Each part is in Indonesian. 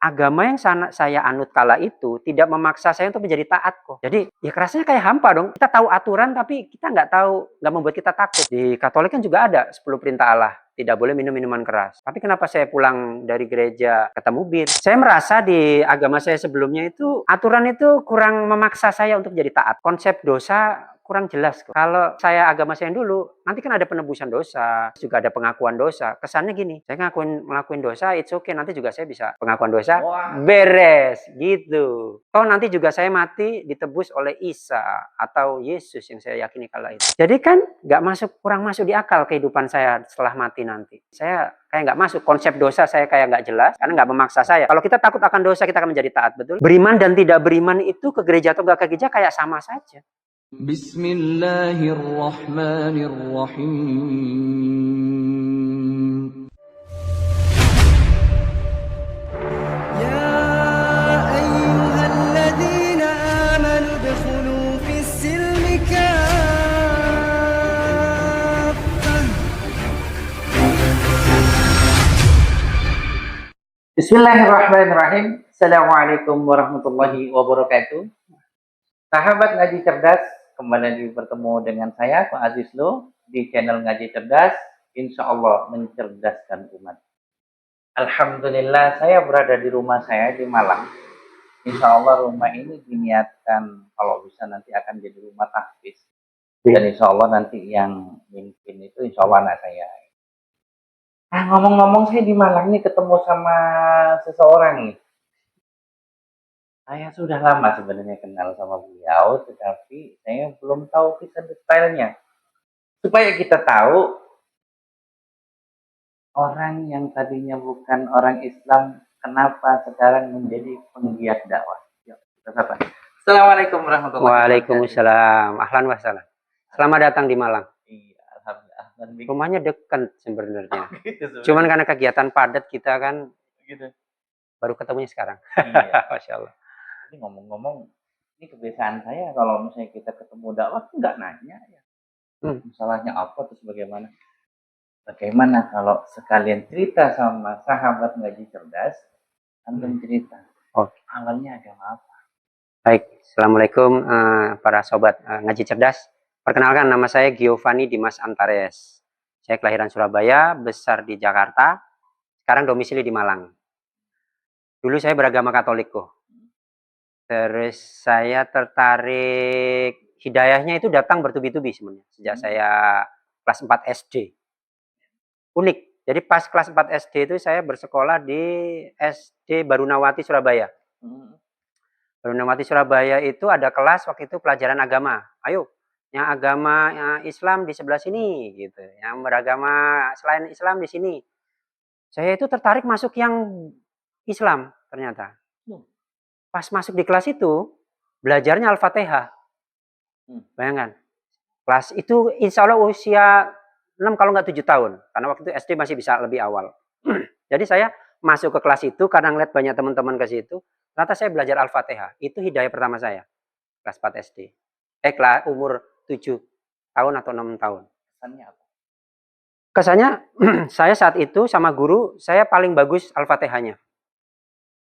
agama yang saya anut kala itu tidak memaksa saya untuk menjadi taat kok. Jadi ya kerasnya kayak hampa dong. Kita tahu aturan tapi kita nggak tahu, nggak membuat kita takut. Di Katolik kan juga ada 10 perintah Allah. Tidak boleh minum minuman keras. Tapi kenapa saya pulang dari gereja ketemu bir? Saya merasa di agama saya sebelumnya itu aturan itu kurang memaksa saya untuk jadi taat. Konsep dosa kurang jelas kok. Kalau saya agama saya yang dulu, nanti kan ada penebusan dosa, juga ada pengakuan dosa. Kesannya gini, saya ngelakuin dosa, it's okay, nanti juga saya bisa pengakuan dosa, beres, gitu. Toh nanti juga saya mati ditebus oleh Isa atau Yesus yang saya yakini kala itu. Jadi kan kurang masuk di akal kehidupan saya setelah mati nanti. Saya kayak nggak masuk, konsep dosa saya kayak nggak jelas, karena nggak memaksa saya. Kalau kita takut akan dosa, kita akan menjadi taat, betul? Beriman dan tidak beriman itu ke gereja atau nggak ke gereja kayak sama saja. Bismillahirrahmanirrahim. Ya ayyuhalladzina amanu udkhulu fis-silmi kaffah. Bismillahirrahmanirrahim. Assalamualaikum warahmatullahi wabarakatuh. Sahabat Ngaji Cerdas, kembali lagi bertemu dengan saya, Pak Azizlo, di channel Ngaji Cerdas, insya Allah mencerdaskan umat. Alhamdulillah, saya berada di rumah saya di Malang. Insya Allah rumah ini diniatkan, kalau bisa nanti akan jadi rumah tahfiz. Dan insya Allah nanti yang mimpin itu insya Allah anak saya. Ngomong-ngomong, saya di Malang nih ketemu sama seseorang nih. Saya sudah lama sebenarnya kenal sama beliau, tetapi saya belum tahu kisah detailnya. Supaya kita tahu, orang yang tadinya bukan orang Islam, kenapa sekarang menjadi penggiat dakwah. Yuk, kita sapa. Assalamualaikum warahmatullahi wabarakatuh. Waalaikumsalam. Ahlan wa sahlan. Selamat datang di Malang. Iya, alhamdulillah. Rumahnya dekat sebenarnya. Gitu, Cuman karena kegiatan padat kita kan gitu. baru ketemunya sekarang. Iya. Masya Allah. Ini ngomong-ngomong, ini kebiasaan saya kalau misalnya kita ketemu dakwah nggak nanya ya. Masalahnya apa terus bagaimana? Bagaimana kalau sekalian cerita sama sahabat Ngaji Cerdas, antum cerita. Awalnya agama apa? Baik, Assalamualaikum para sobat Ngaji Cerdas. Perkenalkan, nama saya Giovanni Dimas Antares. Saya kelahiran Surabaya, besar di Jakarta, sekarang domisili di Malang. Dulu saya beragama Katolik kok. Terus saya tertarik, hidayahnya itu datang bertubi-tubi sebenarnya. Sejak saya kelas 4 SD. Unik. Jadi pas kelas 4 SD itu saya bersekolah di SD Barunawati Surabaya. Barunawati Surabaya itu ada kelas waktu itu pelajaran agama. Ayo, yang agama Islam di sebelah sini gitu. Yang beragama selain Islam di sini. Saya itu tertarik masuk yang Islam ternyata. Pas masuk di kelas itu, belajarnya Al-Fatihah. Bayangkan. Kelas itu insya Allah usia 6 kalau nggak 7 tahun. Karena waktu itu SD masih bisa lebih awal. Jadi saya masuk ke kelas itu karena ngeliat banyak teman-teman ke situ. Ternyata saya belajar Al-Fatihah. Itu hidayah pertama saya. Kelas 4 SD. Kelas umur 7 tahun atau 6 tahun. Kesannya apa? Kesannya saya saat itu sama guru, saya paling bagus Al-Fatihahnya.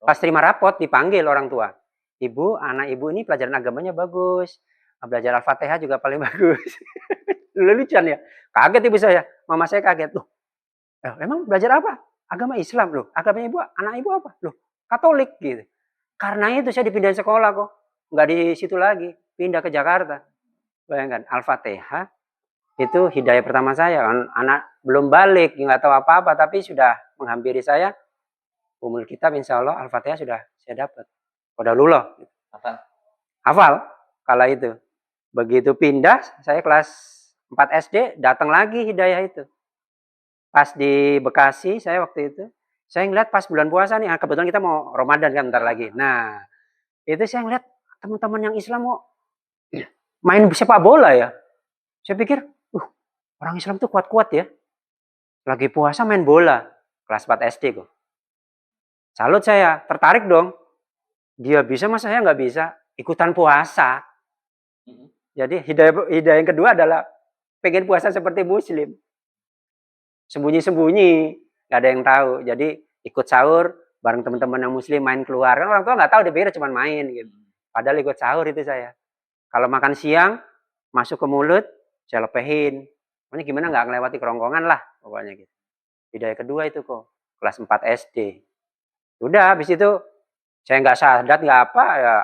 Pas terima rapot dipanggil orang tua. Ibu, anak ibu ini pelajaran agamanya bagus. Belajar Al-Fatihah juga paling bagus. Lucuan ya. Kaget ibu saya. Mama saya kaget. Loh, emang belajar apa? Agama Islam loh. Agama ibu, anak ibu apa? Loh, Katolik gitu. Karena itu saya dipindahin sekolah kok. Nggak di situ lagi. Pindah ke Jakarta. Bayangkan, Al-Fatihah itu hidayah pertama saya. Anak belum balik, nggak tahu apa-apa. Tapi sudah menghampiri saya. Umul kitab insya Allah Al-Fatihah sudah saya dapat. Qadarullah. Hafal kala itu. Begitu pindah, saya kelas 4 SD, datang lagi hidayah itu. Pas di Bekasi, saya waktu itu, saya ngeliat pas bulan puasa nih, kebetulan kita mau Ramadan kan bentar lagi. Nah, itu saya ngeliat teman-teman yang Islam mau main sepak bola ya. Saya pikir, orang Islam tuh kuat-kuat ya. Lagi puasa main bola. Kelas 4 SD kok. Salut saya, tertarik dong. Dia bisa, masa saya nggak bisa? Ikutan puasa. Jadi hidayah yang kedua adalah pengen puasa seperti muslim. Sembunyi-sembunyi, nggak ada yang tahu. Jadi ikut sahur, bareng teman-teman yang muslim main keluar. Kan orang tua nggak tahu, dia pikir cuma main gitu. Padahal ikut sahur itu saya. Kalau makan siang, masuk ke mulut, saya lepehin. Pokoknya gimana nggak ngelewati kerongkongan lah, pokoknya gitu. Hidayah kedua itu kok, kelas 4 SD. Udah, habis itu saya nggak sadat, nggak apa, ya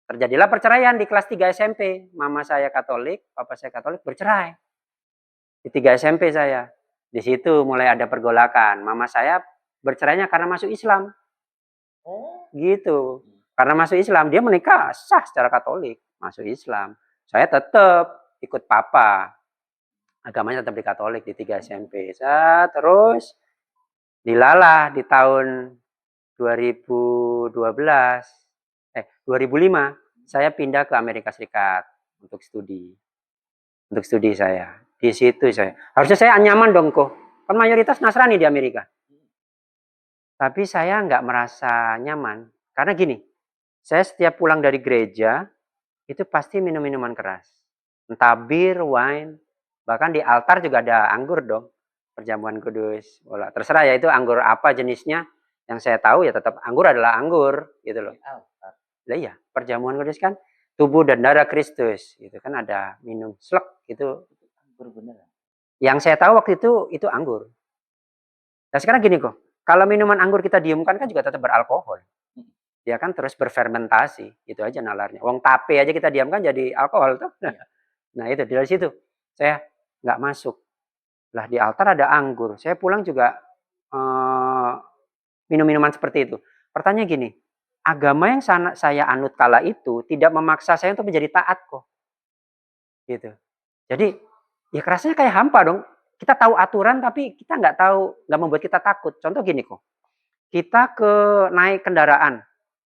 terjadilah perceraian di kelas 3 SMP. Mama saya Katolik, papa saya Katolik, bercerai. Di 3 SMP saya. Di situ mulai ada pergolakan. Mama saya bercerainya karena masuk Islam. Oh. Gitu. Karena masuk Islam, dia menikah sah secara Katolik, masuk Islam. Saya tetap ikut papa. Agamanya tetap di Katolik di 3 SMP. Saya terus dilalah di tahun 2012, 2005, saya pindah ke Amerika Serikat untuk studi. Untuk studi saya. Di situ saya. Harusnya saya nyaman dong kok. Kan mayoritas Nasrani di Amerika. Tapi saya nggak merasa nyaman. Karena gini, saya setiap pulang dari gereja, itu pasti minum minuman keras. Entah bir, wine, bahkan di altar juga ada anggur dong. Perjamuan kudus. Bola. Terserah ya itu anggur apa jenisnya. Yang saya tahu ya tetap anggur adalah anggur. Gitu loh. Lah iya, perjamuan kudus kan tubuh dan darah Kristus. Gitu kan ada minum slek gitu. Anggur beneran. Yang saya tahu waktu itu anggur. Nah sekarang gini kok. Kalau minuman anggur kita diamkan kan juga tetap beralkohol. Dia kan terus berfermentasi. Itu aja nalarnya. Wong tape aja kita diamkan jadi alkohol tuh. Nah itu dari situ saya nggak masuk. Lah di altar ada anggur. Saya pulang juga minum minuman seperti itu. Pertanyaan gini, agama yang saya anut kala itu tidak memaksa saya untuk menjadi taat kok. Gitu. Jadi ya kerasnya kayak hampa dong. Kita tahu aturan tapi kita nggak tahu, nggak membuat kita takut. Contoh gini kok. Kita naik kendaraan,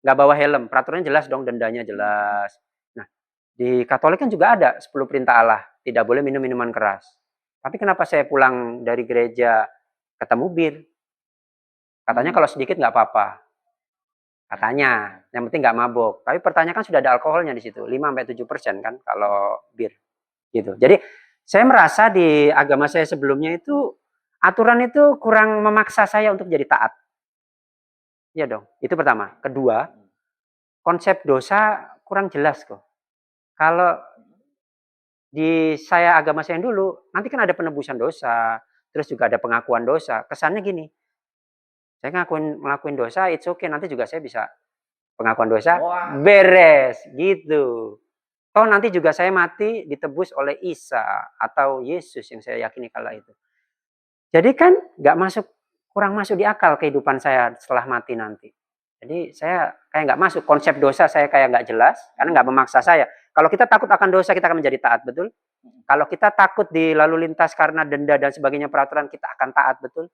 nggak bawa helm, peraturannya jelas dong, dendanya jelas. Nah, di Katolik kan juga ada 10 perintah Allah, tidak boleh minum minuman keras. Tapi kenapa saya pulang dari gereja ketemu bir? Katanya kalau sedikit nggak apa-apa. Katanya, yang penting nggak mabuk. Tapi pertanyaan kan sudah ada alkoholnya di situ, 5-7% kan kalau bir. Gitu. Jadi saya merasa di agama saya sebelumnya itu aturan itu kurang memaksa saya untuk jadi taat. Iya dong, itu pertama. Kedua, konsep dosa kurang jelas kok. Kalau di agama saya yang dulu, nanti kan ada penebusan dosa, terus juga ada pengakuan dosa. Kesannya gini, saya ngelakuin dosa, it's okay, nanti juga saya bisa pengakuan dosa, beres, gitu. Toh nanti juga saya mati ditebus oleh Isa atau Yesus yang saya yakini kala itu. Jadi kan kurang masuk di akal kehidupan saya setelah mati nanti. Jadi saya kayak nggak masuk, konsep dosa saya kayak nggak jelas karena nggak memaksa saya. Kalau kita takut akan dosa kita akan menjadi taat, betul? Kalau kita takut di lalu lintas karena denda dan sebagainya peraturan kita akan taat, betul?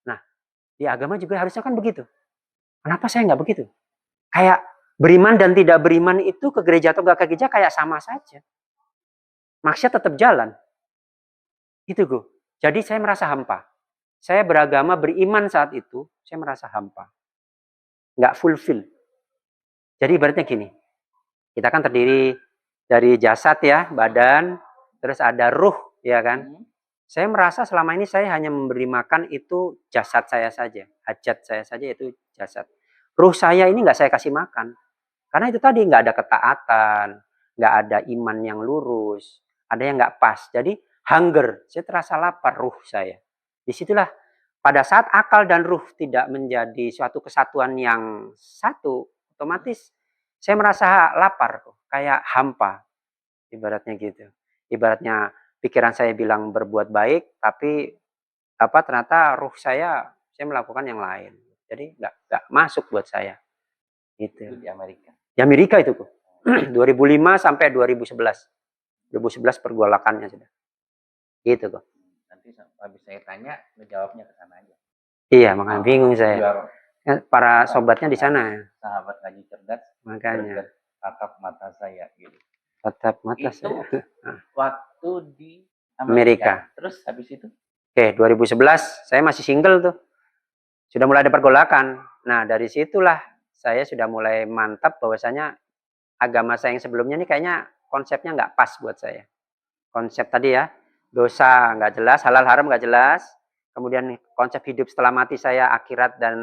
Nah di agama juga harusnya kan begitu. Kenapa saya nggak begitu? Kayak beriman dan tidak beriman itu ke gereja atau nggak ke gereja kayak sama saja. Maksudnya tetap jalan. Itu gue. Jadi saya merasa hampa. Saya beragama, beriman saat itu, saya merasa hampa. Nggak fulfill. Jadi ibaratnya gini. Kita kan terdiri dari jasad ya, badan, terus ada ruh, ya kan. Saya merasa selama ini saya hanya memberi makan itu jasad saya saja. Hajat saya saja itu jasad. Ruh saya ini nggak saya kasih makan. Karena itu tadi nggak ada ketaatan, nggak ada iman yang lurus, ada yang nggak pas. Jadi hunger, saya terasa lapar ruh saya. Disitulah pada saat akal dan ruh tidak menjadi suatu kesatuan yang satu, otomatis saya merasa lapar, kayak hampa. Ibaratnya gitu. Ibaratnya pikiran saya bilang berbuat baik, tapi ternyata ruh saya melakukan yang lain. Jadi nggak masuk buat saya. Gitu. Itu di Amerika. Di Amerika itu kok. 2005 sampai 2011. 2011 pergolakannya sudah. Gitu kok. Nanti habis saya tanya, lu jawabnya ke sana aja. Iya, makanya bingung saya. Biar Para sobatnya di sana ya. sahabat ngaji cerdas, Makanya. tatap mata saya gitu. Tatap mata Itu saya. waktu di Amerika. Terus habis itu? Oke, 2011 saya masih single tuh. Sudah mulai ada pergolakan. Nah, dari situlah saya sudah mulai mantap bahwasanya agama saya yang sebelumnya ini kayaknya konsepnya nggak pas buat saya. Konsep tadi ya, dosa nggak jelas, halal haram nggak jelas, kemudian konsep hidup setelah mati saya, akhirat dan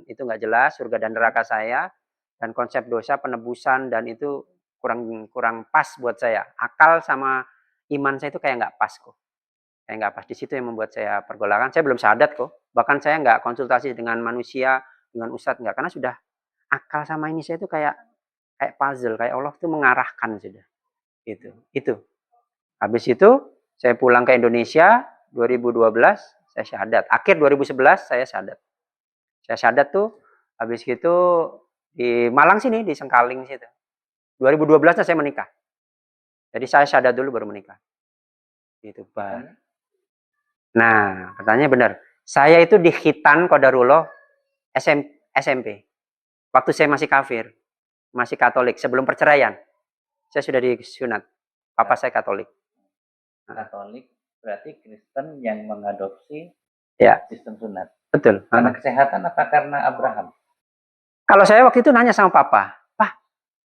itu nggak jelas, surga dan neraka saya, dan konsep dosa penebusan dan itu kurang kurang pas buat saya. Akal sama iman saya itu kayak nggak pas kok. Kayak nggak pas. Di situ yang membuat saya pergolakan. Saya belum syahadat kok. Bahkan saya nggak konsultasi dengan manusia, dengan ustadz nggak, karena sudah akal sama ini saya itu kayak kayak puzzle, kayak Allah tuh mengarahkan sudah. Gitu. Itu. Habis itu saya pulang ke Indonesia 2012, saya syahadat. Akhir 2011 saya syahadat. Saya syahadat tuh habis gitu di Malang sini, di Sengkaling situ. 2012 saya menikah. Jadi saya syahadat dulu baru menikah. Gitu, Pak. Nah, katanya benar. Saya itu di khitan qadarullah SMP. Waktu saya masih kafir, masih Katolik, sebelum perceraian. Saya sudah disunat. Papa saya Katolik. Katolik berarti Kristen yang mengadopsi Ya, sistem sunat. betul. Karena kesehatan apa karena Abraham? Kalau saya waktu itu nanya sama papa, "Pak,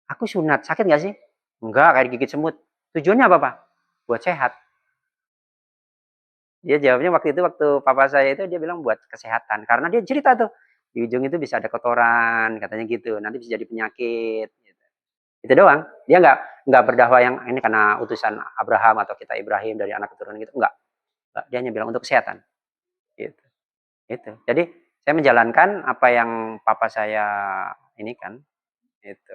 aku sunat, sakit nggak sih?" "Enggak, kayak digigit semut." "Tujuannya apa, Pak?" "Buat sehat." Dia jawabnya waktu itu, waktu papa saya itu dia bilang buat kesehatan. Karena dia cerita tuh, di ujung itu bisa ada kotoran, katanya gitu. Nanti bisa jadi penyakit. Gitu. Itu doang. Dia nggak berdakwah yang ini karena utusan Abraham atau kita Ibrahim dari anak keturunan gitu. Enggak. Dia hanya bilang untuk kesehatan. Gitu. Itu. Jadi saya menjalankan apa yang papa saya ini kan. Itu.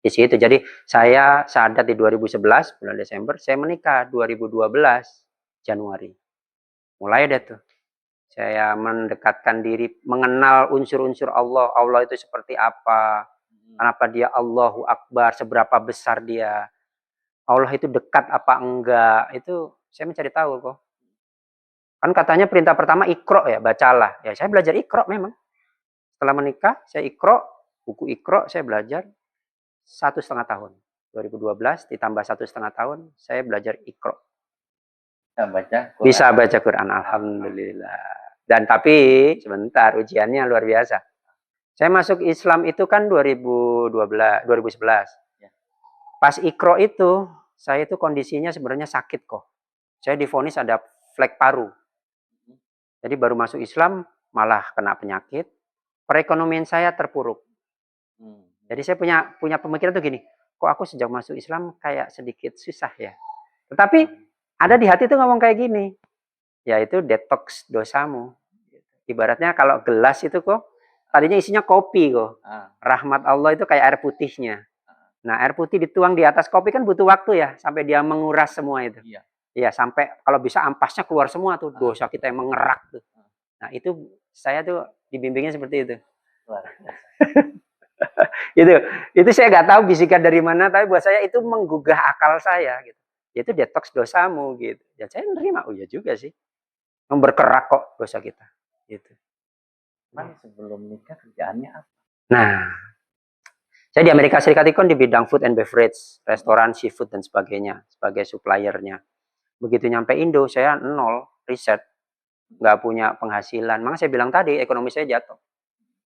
Di situ. Jadi saya syahadat di 2011 bulan Desember, saya menikah 2012 Januari. Mulai deh tuh. Saya mendekatkan diri, mengenal unsur-unsur Allah. Allah itu seperti apa? Kenapa dia Allahu Akbar? Seberapa besar dia? Allah itu dekat apa enggak? Itu saya mencari tahu kok. Kan katanya perintah pertama Iqra ya, bacalah. Ya saya belajar Iqra memang. Setelah menikah, saya Iqra, buku Iqra saya belajar 1,5 tahun. 2012 ditambah 1,5 tahun, saya belajar Iqra. Bisa baca Quran, alhamdulillah. Dan tapi sebentar, ujiannya luar biasa. Saya masuk Islam itu kan 2011. Pas Iqra itu, saya itu kondisinya sebenarnya sakit kok. Saya divonis ada flek paru. Jadi baru masuk Islam malah kena penyakit. Perekonomian saya terpuruk. Jadi saya punya pemikiran tuh gini, kok aku sejak masuk Islam kayak sedikit susah ya. Tetapi ada di hati tuh ngomong kayak gini, yaitu detox dosamu. Ibaratnya kalau gelas itu kok tadinya isinya kopi kok. Rahmat Allah itu kayak air putihnya. Nah, air putih dituang di atas kopi kan butuh waktu ya sampai dia menguras semua itu. Iya, sampai kalau bisa ampasnya keluar semua tuh, dosa kita yang mengerak tuh. Nah, itu saya tuh dibimbingnya seperti itu. itu saya nggak tahu bisikan dari mana, tapi buat saya itu menggugah akal saya gitu. Itu detox dosamu gitu. Dan saya menerima, oh ya juga sih. Berkerak kok dosa kita. Gitu. Man, sebelum nikah kerjaannya apa? Nah, saya di Amerika Serikat itu kan di bidang food and beverage, restoran, seafood dan sebagainya, sebagai suppliernya. Begitu nyampe Indo, saya nol riset, nggak punya penghasilan. Makanya saya bilang tadi, ekonomi saya jatuh.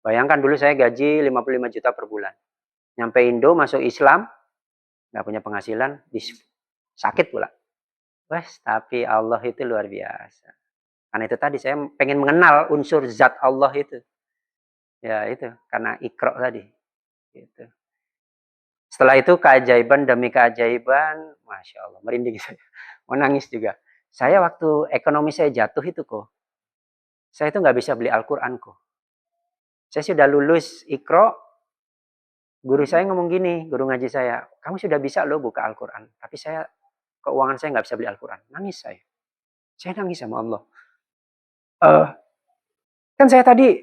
Bayangkan dulu saya gaji 55 juta per bulan. Nyampe Indo, masuk Islam, nggak punya penghasilan, sakit pula. Wes, tapi Allah itu luar biasa. Karena itu tadi saya pengen mengenal unsur zat Allah itu. Ya itu, karena Iqra tadi. Gitu. Setelah itu keajaiban demi keajaiban, Masya Allah, merinding saya. Mau nangis juga. Saya waktu ekonomi saya jatuh itu kok, saya itu nggak bisa beli Al-Quran kok. Saya sudah lulus Iqra, guru saya ngomong gini, guru ngaji saya, kamu sudah bisa loh buka Al-Quran. Tapi saya, keuangan saya nggak bisa beli Al-Quran. Nangis saya. Saya nangis sama Allah. Kan saya tadi,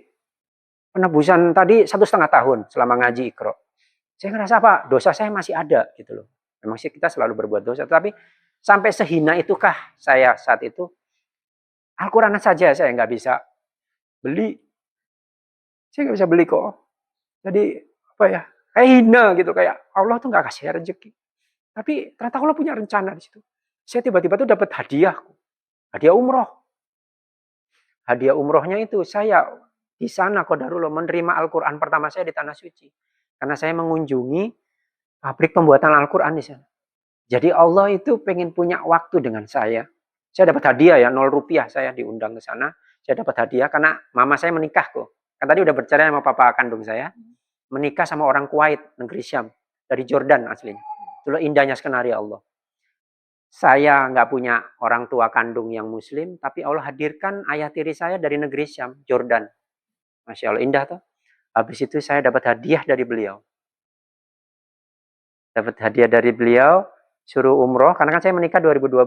penebusan tadi 1,5 tahun selama ngaji Iqra. Saya ngerasa apa? Dosa saya masih ada gitu loh. Memang sih kita selalu berbuat dosa, tapi sampai sehina itukah saya saat itu? Al-Quran saja saya nggak bisa beli. Saya nggak bisa beli kok. Jadi apa ya? Kayak hina gitu, kayak Allah tuh nggak kasih rezeki. Tapi ternyata Allah punya rencana di situ. Saya tiba-tiba tuh dapat hadiah umroh. Hadiah umrohnya itu saya di sana qadarullah menerima Al-Quran pertama saya di Tanah Suci. Karena saya mengunjungi pabrik pembuatan Al-Quran di sana. Jadi Allah itu pengen punya waktu dengan saya. Saya dapat hadiah ya, 0 rupiah saya diundang ke sana. Saya dapat hadiah karena mama saya menikah kok. Kan tadi udah bercerai sama papa kandung saya. Menikah sama orang Kuwait, negeri Syam. Dari Jordan aslinya. Itulah indahnya skenario Allah. Saya nggak punya orang tua kandung yang muslim, tapi Allah hadirkan ayah tiri saya dari negeri Syam, Jordan. Masya Allah, indah tuh. Habis itu saya dapat hadiah dari beliau. Dapat hadiah dari beliau, suruh umroh, karena kan saya menikah 2012.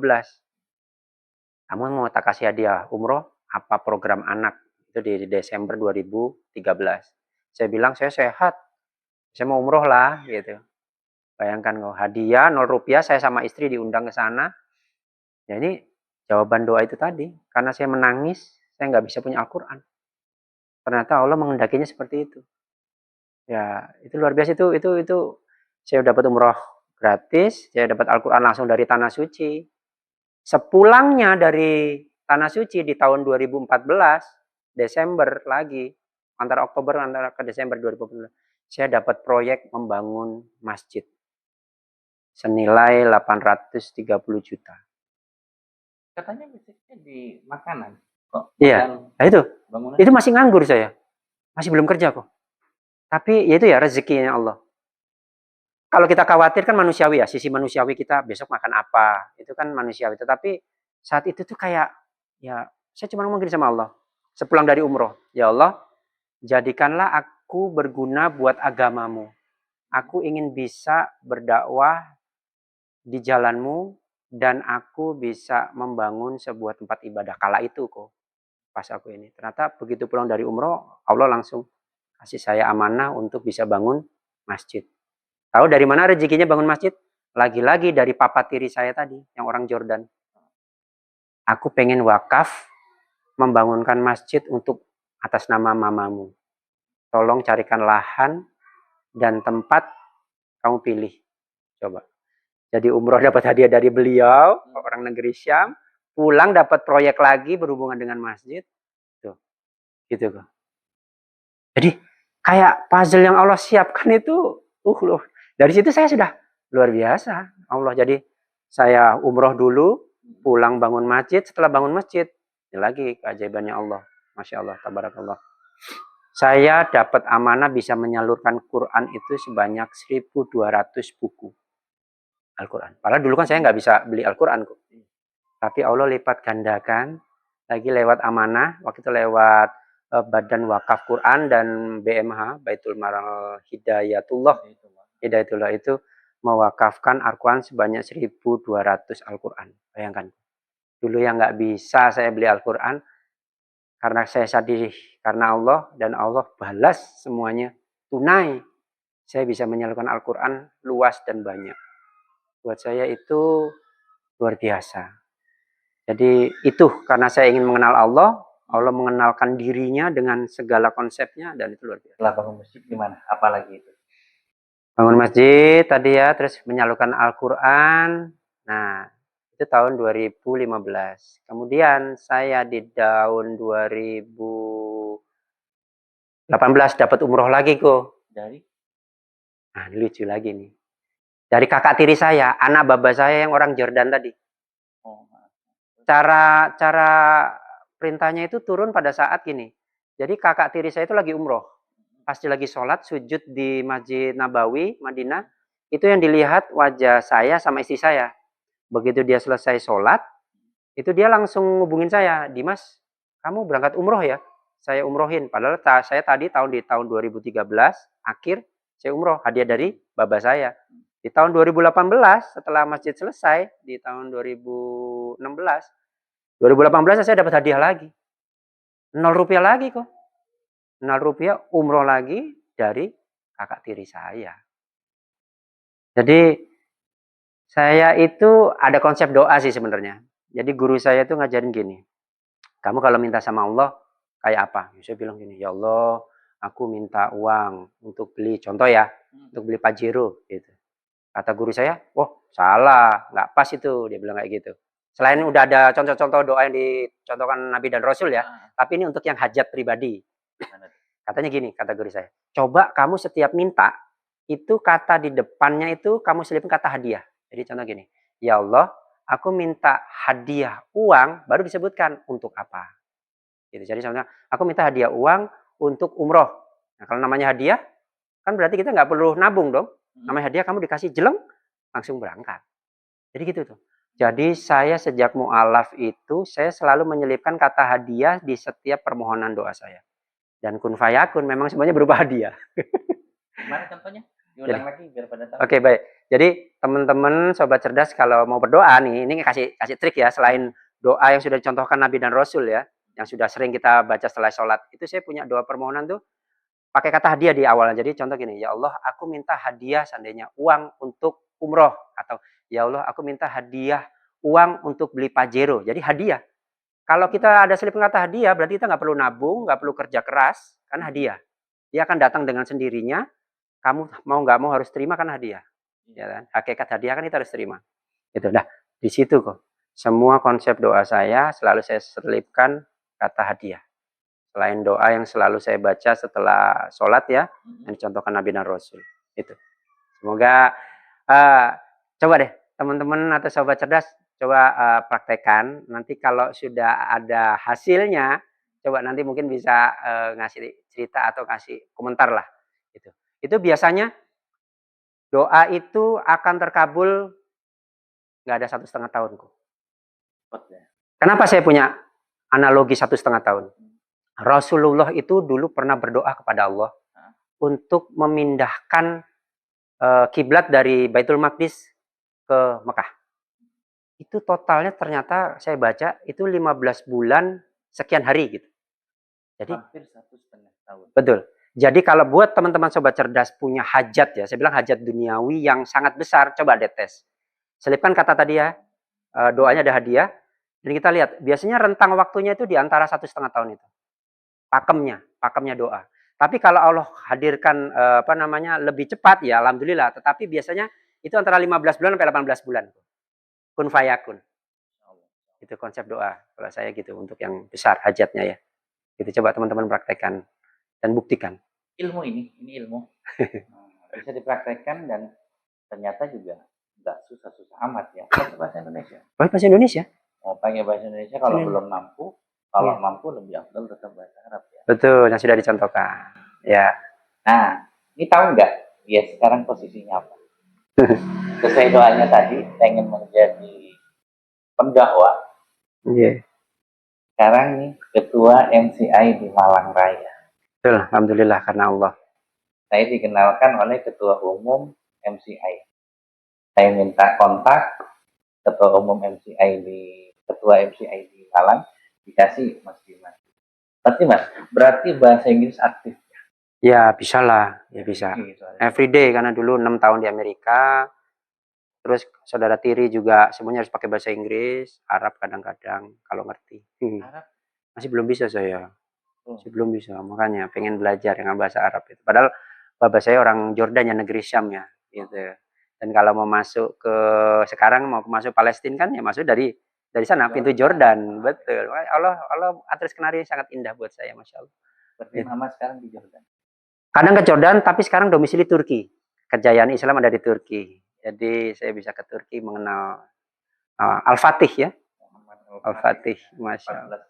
Kamu mau tak kasih hadiah umroh, apa program anak? Itu di Desember 2013. Saya bilang, saya sehat. Saya mau umroh lah, gitu. Bayangkan kok, hadiah 0 rupiah, saya sama istri diundang ke sana. Ya ini jawaban doa itu tadi. Karena saya menangis, saya nggak bisa punya Al-Quran. Ternyata Allah mengendakinya seperti itu. Ya, itu luar biasa itu saya dapat umroh gratis, saya dapat Al-Quran langsung dari Tanah Suci. Sepulangnya dari Tanah Suci di tahun 2014, Desember lagi, antara Oktober antara ke Desember 2014, saya dapat proyek membangun masjid senilai 830 juta. Katanya basicnya di makanan. Kok Iya, bukan nah itu bangunan? masih nganggur saya, masih belum kerja kok. Tapi ya itu ya rezekinya Allah. Kalau kita khawatir kan manusiawi ya, sisi manusiawi kita besok makan apa, itu kan manusiawi. Tetapi saat itu tuh kayak, ya saya cuma ngomong gini sama Allah, sepulang dari umroh, ya Allah, jadikanlah aku berguna buat agamamu. Aku ingin bisa berdakwah di jalanmu, dan aku bisa membangun sebuah tempat ibadah. Kala itu kok, pas aku ini. Ternyata begitu pulang dari umroh, Allah langsung kasih saya amanah untuk bisa bangun masjid. Tahu dari mana rezekinya bangun masjid? Lagi-lagi dari papa tiri saya tadi, yang orang Jordan. Aku pengen wakaf membangunkan masjid untuk atas nama mamamu. Tolong carikan lahan dan tempat, kamu pilih. Coba. Jadi umroh dapat hadiah dari beliau, orang negeri Syam. Pulang dapat proyek lagi berhubungan dengan masjid. Tuh, gitu kok. Jadi kayak puzzle yang Allah siapkan itu, loh. Dari situ saya sudah luar biasa. Allah, jadi saya umroh dulu, pulang bangun masjid, setelah bangun masjid, ini lagi keajaibannya Allah. Masya Allah, tabarakallah. Saya dapat amanah bisa menyalurkan Quran itu sebanyak 1.200 buku Al-Quran. Padahal dulu kan saya nggak bisa beli Al-Quran kok. Tapi Allah lipat gandakan, lagi lewat amanah, waktu itu lewat Badan Wakaf Quran dan BMH, Baitul Maral Hidayatullah itu mewakafkan Al-Quran sebanyak 1.200 Al-Quran. Bayangkan. Dulu yang nggak bisa saya beli Al-Quran, karena saya sadar karena Allah, dan Allah balas semuanya tunai. Saya bisa menyalurkan Al-Quran luas dan banyak. Buat saya itu luar biasa. Jadi itu karena saya ingin mengenal Allah, Allah mengenalkan dirinya dengan segala konsepnya, dan itu luar biasa. Setelah bangun masjid gimana? Apalagi itu? Bangun masjid tadi ya, terus menyalurkan Al-Quran. Nah, itu tahun 2015. Kemudian saya di tahun 2018 dapat umroh lagi kok. Dari? Nah, lucu lagi nih. Dari kakak tiri saya, anak baba saya yang orang Jordan tadi. Oh, Cara perintahnya itu turun pada saat gini. Jadi kakak tiri saya itu lagi umroh. Pas dia lagi sholat, sujud di Masjid Nabawi, Madinah, itu yang dilihat wajah saya sama istri saya. Begitu dia selesai sholat, itu dia langsung hubungin saya, Dimas, kamu berangkat umroh ya? Saya umrohin. Padahal saya tadi di tahun 2013, akhir, saya umroh, hadiah dari baba saya. Di tahun 2018, setelah masjid selesai, di tahun 2018 saya dapat hadiah lagi. 0 rupiah lagi kok. 0 rupiah umroh lagi dari kakak tiri saya. Jadi saya itu ada konsep doa sih sebenarnya. Jadi guru saya itu ngajarin gini. Kamu kalau minta sama Allah kayak apa? Saya bilang gini, ya Allah, aku minta uang untuk beli, contoh ya, untuk beli Pajero gitu. Kata guru saya, wah salah, nggak pas itu. Dia bilang kayak gitu. Selain udah ada contoh-contoh doa yang dicontohkan Nabi dan Rasul ya, tapi ini untuk yang hajat pribadi. Katanya gini, kata guru saya, coba kamu setiap minta, itu kata di depannya itu kamu selipin kata hadiah. Jadi contoh gini, ya Allah, aku minta hadiah uang, baru disebutkan untuk apa. Gitu. Jadi misalnya, aku minta hadiah uang untuk umroh. Nah, kalau namanya hadiah, kan berarti kita nggak perlu nabung dong. Namanya hadiah, kamu dikasih jeleng, langsung berangkat. Jadi gitu tuh. Jadi saya sejak mu'alaf itu, saya selalu menyelipkan kata hadiah di setiap permohonan doa saya. Dan kun fayakun memang semuanya berupa hadiah. Gimana contohnya? Diulang lagi biar pada tahu. Oke, baik. Jadi teman-teman sobat cerdas kalau mau berdoa nih, ini kasih trik ya, selain doa yang sudah dicontohkan Nabi dan Rasul ya, yang sudah sering kita baca setelah sholat, itu saya punya doa permohonan tuh pakai kata hadiah di awal. Jadi contoh gini, ya Allah aku minta hadiah seandainya uang untuk umroh, atau ya Allah aku minta hadiah uang untuk beli Pajero. Jadi hadiah. Kalau kita ada selip kata hadiah, berarti kita nggak perlu nabung, nggak perlu kerja keras, kan hadiah. Dia akan datang dengan sendirinya. Kamu mau nggak mau harus terima kan hadiah. Ya kan? Hakikat hadiah kan kita harus terima. Gitu. Nah, di situ kok. Semua konsep doa saya selalu saya selipkan kata hadiah. Selain doa yang selalu saya baca setelah sholat ya, yang dicontohkan Nabi dan Rasul. Itu. Semoga coba deh teman-teman atau sobat cerdas coba praktekkan. Nanti kalau sudah ada hasilnya, coba nanti mungkin bisa ngasih cerita atau kasih komentar lah. Itu biasanya doa itu akan terkabul nggak ada 1,5 tahun kok. Kenapa saya punya analogi 1,5 tahun? Rasulullah itu dulu pernah berdoa kepada Allah untuk memindahkan kiblat dari Baitul Maqdis ke Mekah. Itu totalnya ternyata saya baca itu 15 bulan sekian hari gitu. Jadi hampir 1,5 tahun. Betul. Jadi kalau buat teman-teman sobat cerdas punya hajat ya, saya bilang hajat duniawi yang sangat besar, coba deh tes. Selipkan kata tadi ya, doanya ada hadiah. Dan kita lihat, biasanya rentang waktunya itu di antara 1,5 tahun itu. Pakemnya doa. Tapi kalau Allah hadirkan lebih cepat ya alhamdulillah, tetapi biasanya itu antara 15 bulan sampai 18 bulan. Kun fayakun. Itu konsep doa kalau saya gitu untuk yang besar hajatnya ya. Itu coba teman-teman praktekkan dan buktikan. Ilmu ini ilmu. Bisa dipraktekkan dan ternyata juga nggak susah-susah amat ya. Pakai bahasa Indonesia. Pakai bahasa Indonesia? Mau pakai bahasa Indonesia kalau belum mampu, kalau mampu lebih afdal tetap bahasa Arab ya. Betul, yang sudah dicontohkan. Ya. Nah, ini tahu nggak dia sekarang posisinya apa? Sesuai doanya tadi, pengen menjadi pendakwah. Iya. Sekarang nih ketua MCI di Malang Raya. Betul, alhamdulillah karena Allah. Saya dikenalkan oleh ketua umum MCI. Saya minta kontak ketua umum MCI ketua MCI di Malang, dikasih Mas Dimas. Pasti Mas, berarti bahasa Inggris aktif. Ya bisa lah, ya bisa. Everyday karena dulu 6 tahun di Amerika. Terus saudara tiri juga semuanya harus pakai bahasa Inggris, Arab kadang-kadang kalau ngerti. Arab? Masih belum bisa saya. Masih belum bisa, makanya pengen belajar dengan bahasa Arab itu. Padahal bapak saya orang Jordan ya, negeri Syam ya, gitu. Dan kalau mau masuk ke sekarang mau masuk Palestina kan ya masuk dari sana pintu Jordan, betul. Allah atur skenario sangat indah buat saya, masya Allah. Berarti mama sekarang di Jordan. Kadang ke Jordan, tapi sekarang domisili Turki. Kejayaan Islam ada di Turki. Jadi saya bisa ke Turki mengenal Al-Fatih ya. Al-Fatih, masya Allah.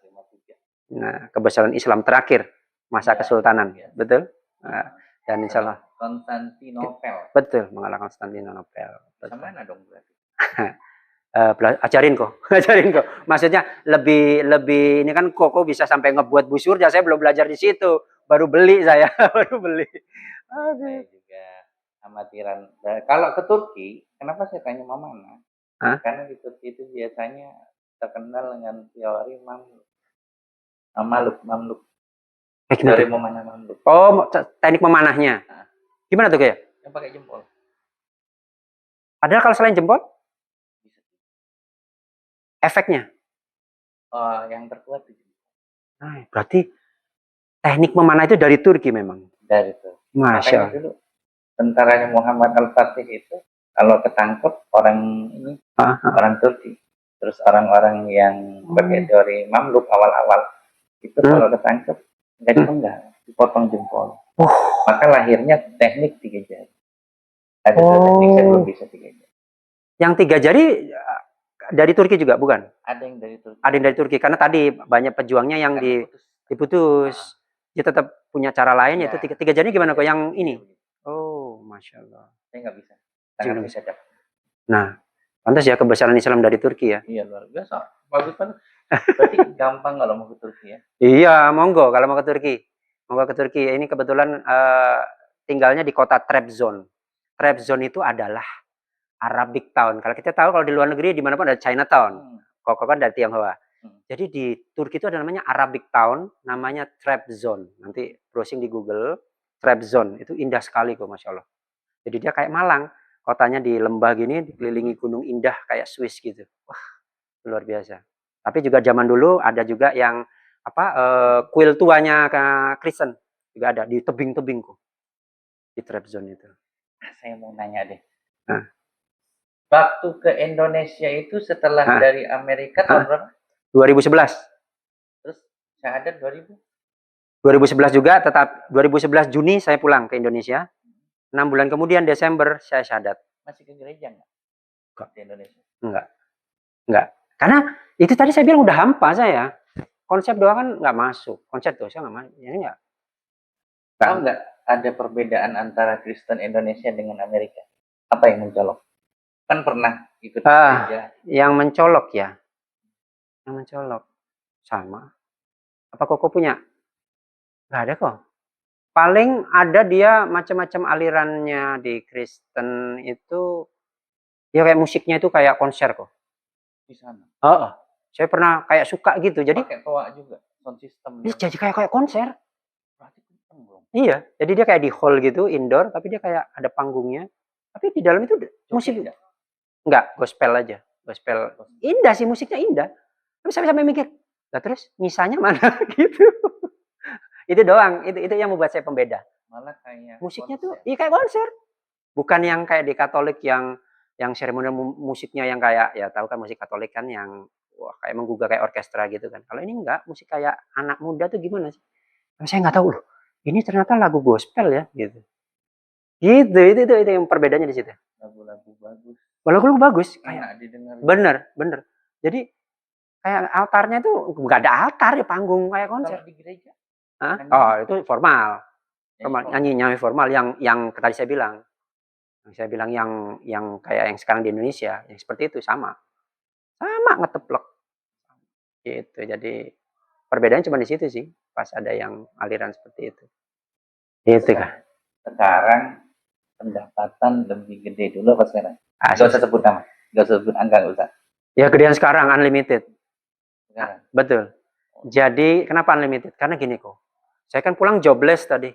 Nah, kebesaran Islam terakhir masa kesultanan, betul? Nah, dan insya Allah Konstantinopel. betul mengalahkan Konstantinopel. Sama mana dong berarti? Ajarin kok. Maksudnya lebih ini kan koko bisa sampai ngebuat busur, ya saya belum belajar di situ. Baru beli saya, baru beli. Saya juga amatiran. Kalau ke Turki, kenapa saya tanya Mama? Karena di Turki itu biasanya terkenal dengan teori mamluk. Teori memanah mamluk. Oh, teknik memanahnya. Gimana tuh kayak? Yang pakai jempol. Padahal kalau selain jempol, efeknya? Yang terkuat itu. Nah, berarti teknik memanah itu dari Turki memang. Dari Turki. Masya Allah. Dulu tentaranya Muhammad Al-Fatih itu kalau ketangkep orang Turki, terus orang-orang yang pakai teori mamluk awal-awal itu kalau ketangkep nggak dipenggal, dipotong jempol. Maka lahirnya teknik 3 jari. Ada teknik saya belum bisa 3 jari. Yang 3 jari dari Turki juga bukan? Ada yang dari Turki. Ada yang dari Turki karena tadi banyak pejuangnya yang Kan diputus. diputus. Dia tetap punya cara lain Iya. yaitu tiga jari gimana kok Iya, yang ini? iya. Oh, masya Allah. Saya nggak bisa. Saya Sangat nggak bisa, Cak. Nah, pantas ya kebesaran Islam dari Turki ya. Iya, luar biasa. Bagus banget. Berarti gampang kalau mau ke Turki ya. Iya, monggo kalau mau ke Turki. Monggo ke Turki. Ini kebetulan tinggalnya di kota Trabzon. Trabzon itu adalah Arabic Town. Kalau kita tahu kalau di luar negeri dimanapun ada Chinatown. Kok kan dari Tionghoa. Jadi di Turki itu ada namanya Arabic Town, namanya Trabzon. Nanti browsing di Google, Trabzon. Itu indah sekali kok, Masya Allah. Jadi dia kayak Malang. Kotanya di lembah gini, dikelilingi gunung indah kayak Swiss gitu. Wah, luar biasa. Tapi juga zaman dulu ada juga yang kuil tuanya ke Kristen juga ada di tebing-tebing kok di Trabzon itu. Saya mau nanya deh. Nah. Waktu ke Indonesia itu setelah dari Amerika tahun berapa? 2011. Terus syahadat 2000? 2011 juga, tetap 2011 Juni saya pulang ke Indonesia. 6 bulan kemudian Desember saya syahadat. Masih ke gereja nggak? Di Indonesia? Enggak. Karena itu tadi saya bilang udah hampa saya. Konsep doa kan nggak masuk. Konsep dosa nggak masuk. Ini nggak. Tahu nggak ada perbedaan antara Kristen Indonesia dengan Amerika? Apa yang mencolok? Kan pernah ikut gereja. Yang mencolok ya. Yang mencolok. Sama. Apa kok punya? Nggak ada kok. Paling ada dia macam-macam alirannya di Kristen itu. Ya kayak musiknya itu kayak konser kok. Di sana. Saya pernah kayak suka gitu. Jadi pakai toa juga, sound system. Jadi kayak konser. Berarti kenceng dong. Iya, jadi dia kayak di hall gitu, indoor, tapi dia kayak ada panggungnya. Tapi di dalam itu musik enggak, gospel aja. Gospel. Indah sih, musiknya indah. Tapi saya sampai mikir, lah terus misanya mana gitu. Itu doang, itu yang membuat saya pembeda. Malah kayak musiknya konser. Tuh iya kayak konser. Bukan yang kayak di Katolik yang seremonial musiknya yang kayak ya tahu kan musik Katolik kan yang wah kayak menggugah kayak orkestra gitu kan. Kalau ini enggak, musik kayak anak muda tuh gimana sih? Saya nggak tahu loh. Ini ternyata lagu gospel ya gitu. Gitu, itu yang perbedaannya di situ. Lagu-lagu bagus. Lagu-lagu bagus. Kayak didengar. Bener. Jadi kayak altarnya itu nggak ada altar ya, panggung kayak konser. Kalau di gereja? Oh, itu formal. Nyanyi formal yang tadi saya bilang. Saya bilang yang kayak yang sekarang di Indonesia, yang seperti itu sama ngeteplek. Gitu. Jadi perbedaannya cuma di situ sih, pas ada yang aliran seperti itu. Gitu kan. Sekarang pendapatan lebih gede dulu apa sekarang? Gak usah sebut nama, gak usah sebut angka, gak usah. Ya gedean sekarang unlimited. Sekarang. Betul. Jadi kenapa unlimited? Karena gini kok. Saya kan pulang jobless tadi.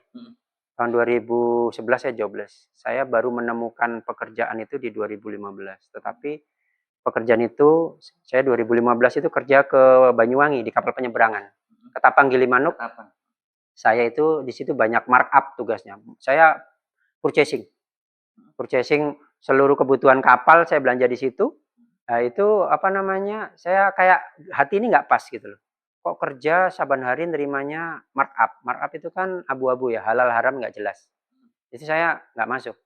Tahun 2011 saya jobless. Saya baru menemukan pekerjaan itu di 2015. Tetapi pekerjaan itu saya 2015 itu kerja ke Banyuwangi di kapal penyeberangan. Ke Tapang Gilimanuk. Saya itu di situ banyak markup tugasnya. Saya purchasing seluruh kebutuhan kapal saya belanja di situ. Nah, itu saya kayak hati ini nggak pas gitu loh. Kok kerja saban hari nerimanya markup itu kan abu-abu ya, halal haram nggak jelas. Jadi saya nggak masuk.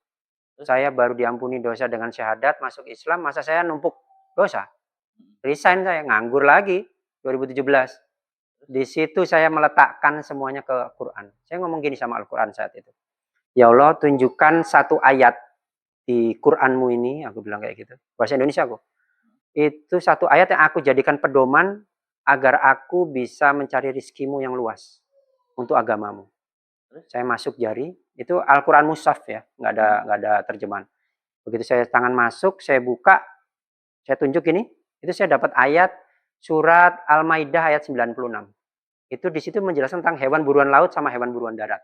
Saya baru diampuni dosa dengan syahadat, masuk Islam, masa saya numpuk dosa. Resign, saya nganggur lagi 2017. Di situ saya meletakkan semuanya ke Quran. Saya ngomong gini sama Al-Quran saat itu. Ya Allah, tunjukkan satu ayat di Quranmu ini, aku bilang kayak gitu. Bahasa Indonesia aku. Itu satu ayat yang aku jadikan pedoman agar aku bisa mencari rizkimu yang luas untuk agamamu. Saya masuk jari, itu Al-Quran Mushaf ya, nggak ada terjemahan. Begitu saya tangan masuk, saya buka, saya tunjuk ini, itu saya dapat ayat surat Al-Maidah ayat 96. Itu di situ menjelaskan tentang hewan buruan laut sama hewan buruan darat.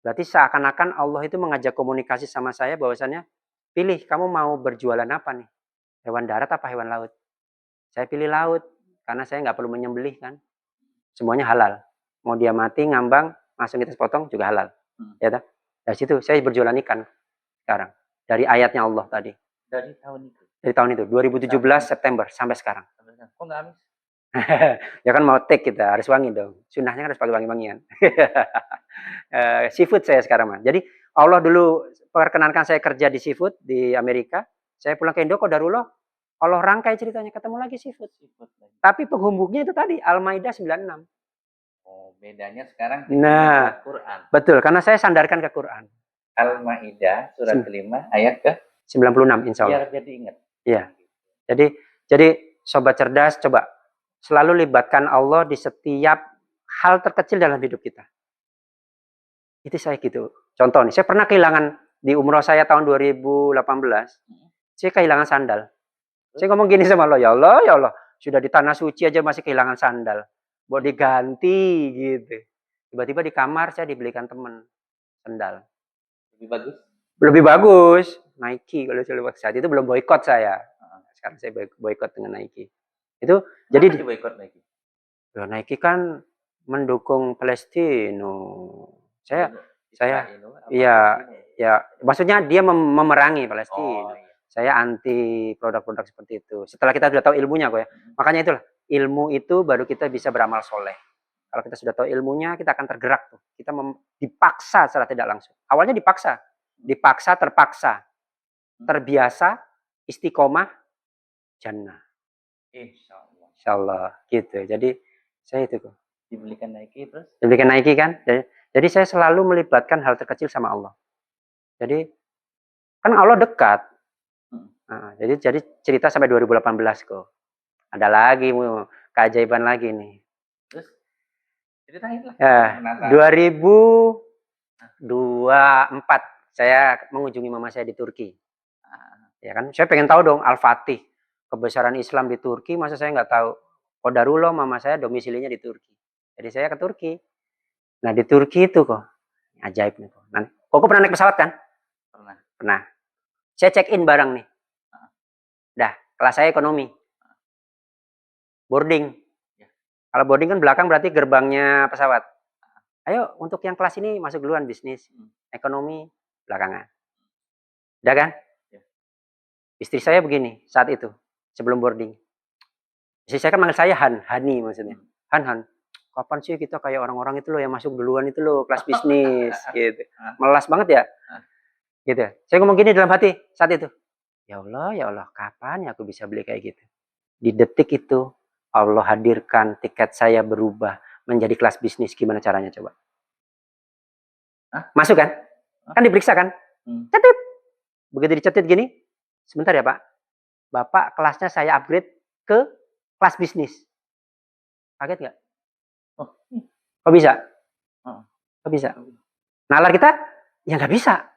Berarti seakan-akan Allah itu mengajak komunikasi sama saya bahwasannya, pilih kamu mau berjualan apa nih? Hewan darat apa hewan laut? Saya pilih laut. Karena saya nggak perlu menyembelih kan. Semuanya halal. Mau dia mati, ngambang, langsung kita potong juga halal. Ya tak? Dari situ saya berjualan ikan sekarang. Dari ayatnya Allah tadi. Dari tahun itu? Dari tahun itu. 2017 September sampai sekarang. Kok nggak habis? Ya kan mau take kita, harus wangi dong. Sunnahnya kan harus pakai wangi-wangian. Seafood saya sekarang mah. Jadi Allah dulu perkenankan saya kerja di seafood di Amerika. Saya pulang ke Indo, kok Darullah Allah rangkai ceritanya, ketemu lagi seafood. Seafood lagi. Tapi penghubungnya itu tadi, Al-Maidah 96. Oh, bedanya sekarang Nah. dengan Quran. Betul, karena saya sandarkan ke Quran. Al-Maidah surat kelima ayat ke 96 insya Allah. biar jadi ingat. Iya. Jadi sobat cerdas, coba selalu libatkan Allah di setiap hal terkecil dalam hidup kita. Itu saya gitu. Contoh nih, saya pernah kehilangan di umroh saya tahun 2018. Saya kehilangan sandal. Saya ngomong gini sama Allah, ya Allah, sudah di tanah suci aja masih kehilangan sandal. Mau diganti gitu. Tiba-tiba di kamar saya dibelikan teman sandal. Lebih bagus. Lebih bagus Nike kalau saya saat itu belum boykot saya. Sekarang saya boykot dengan Nike. Itu Kenapa jadi boykot Nike? ya, Nike kan mendukung Palestina. Saya iya, ya maksudnya dia memerangi Palestina. Oh, iya. Saya anti produk-produk seperti itu. Setelah kita sudah tahu ilmunya kok ya. Makanya itulah, ilmu itu baru kita bisa beramal soleh. Kalau kita sudah tahu ilmunya, kita akan tergerak tuh. Kita dipaksa secara tidak langsung. Awalnya dipaksa, terpaksa, terbiasa, istiqomah, jannah. Insya Allah gitu. Jadi saya itu kok. Dibelikan Nike terus? Dibelikan Nike kan. Jadi saya selalu melibatkan hal terkecil sama Allah. Jadi kan Allah dekat. Nah, jadi cerita sampai 2018 kok. Ada lagi keajaiban lagi nih. Terus ceritain lah. Ya, 2024 saya mengunjungi mama saya di Turki. Ya kan, saya pengen tahu dong Al-Fatih, kebesaran Islam di Turki, masa saya nggak tahu. Qadarullah mama saya domisilinya di Turki. Jadi saya ke Turki. Nah di Turki itu kok ajaib nih kok. Nah, kok pernah naik pesawat kan? Pernah. Saya check in bareng nih. Dah, kelas saya ekonomi. Boarding. Kalau boarding kan belakang berarti gerbangnya pesawat. Ayo untuk yang kelas ini masuk duluan bisnis. Ekonomi belakangan. Udah kan? Istri saya begini saat itu sebelum boarding. Istri saya kan manggil saya Hani maksudnya. Han, kapan sih kita kayak orang-orang itu loh yang masuk duluan itu loh kelas bisnis gitu. Melas banget ya. Gitu. Saya ngomong gini dalam hati saat itu. Ya Allah, kapan ya aku bisa beli kayak gitu? Di detik itu Allah hadirkan tiket saya berubah menjadi kelas bisnis. Gimana caranya coba? Masuk kan? Kan diperiksa kan? Cetit. Begitu dicetit gini, sebentar ya Pak. Bapak kelasnya saya upgrade ke kelas bisnis. Kaget nggak? Kok bisa? Kok bisa? Nalar kita? Ya nggak bisa.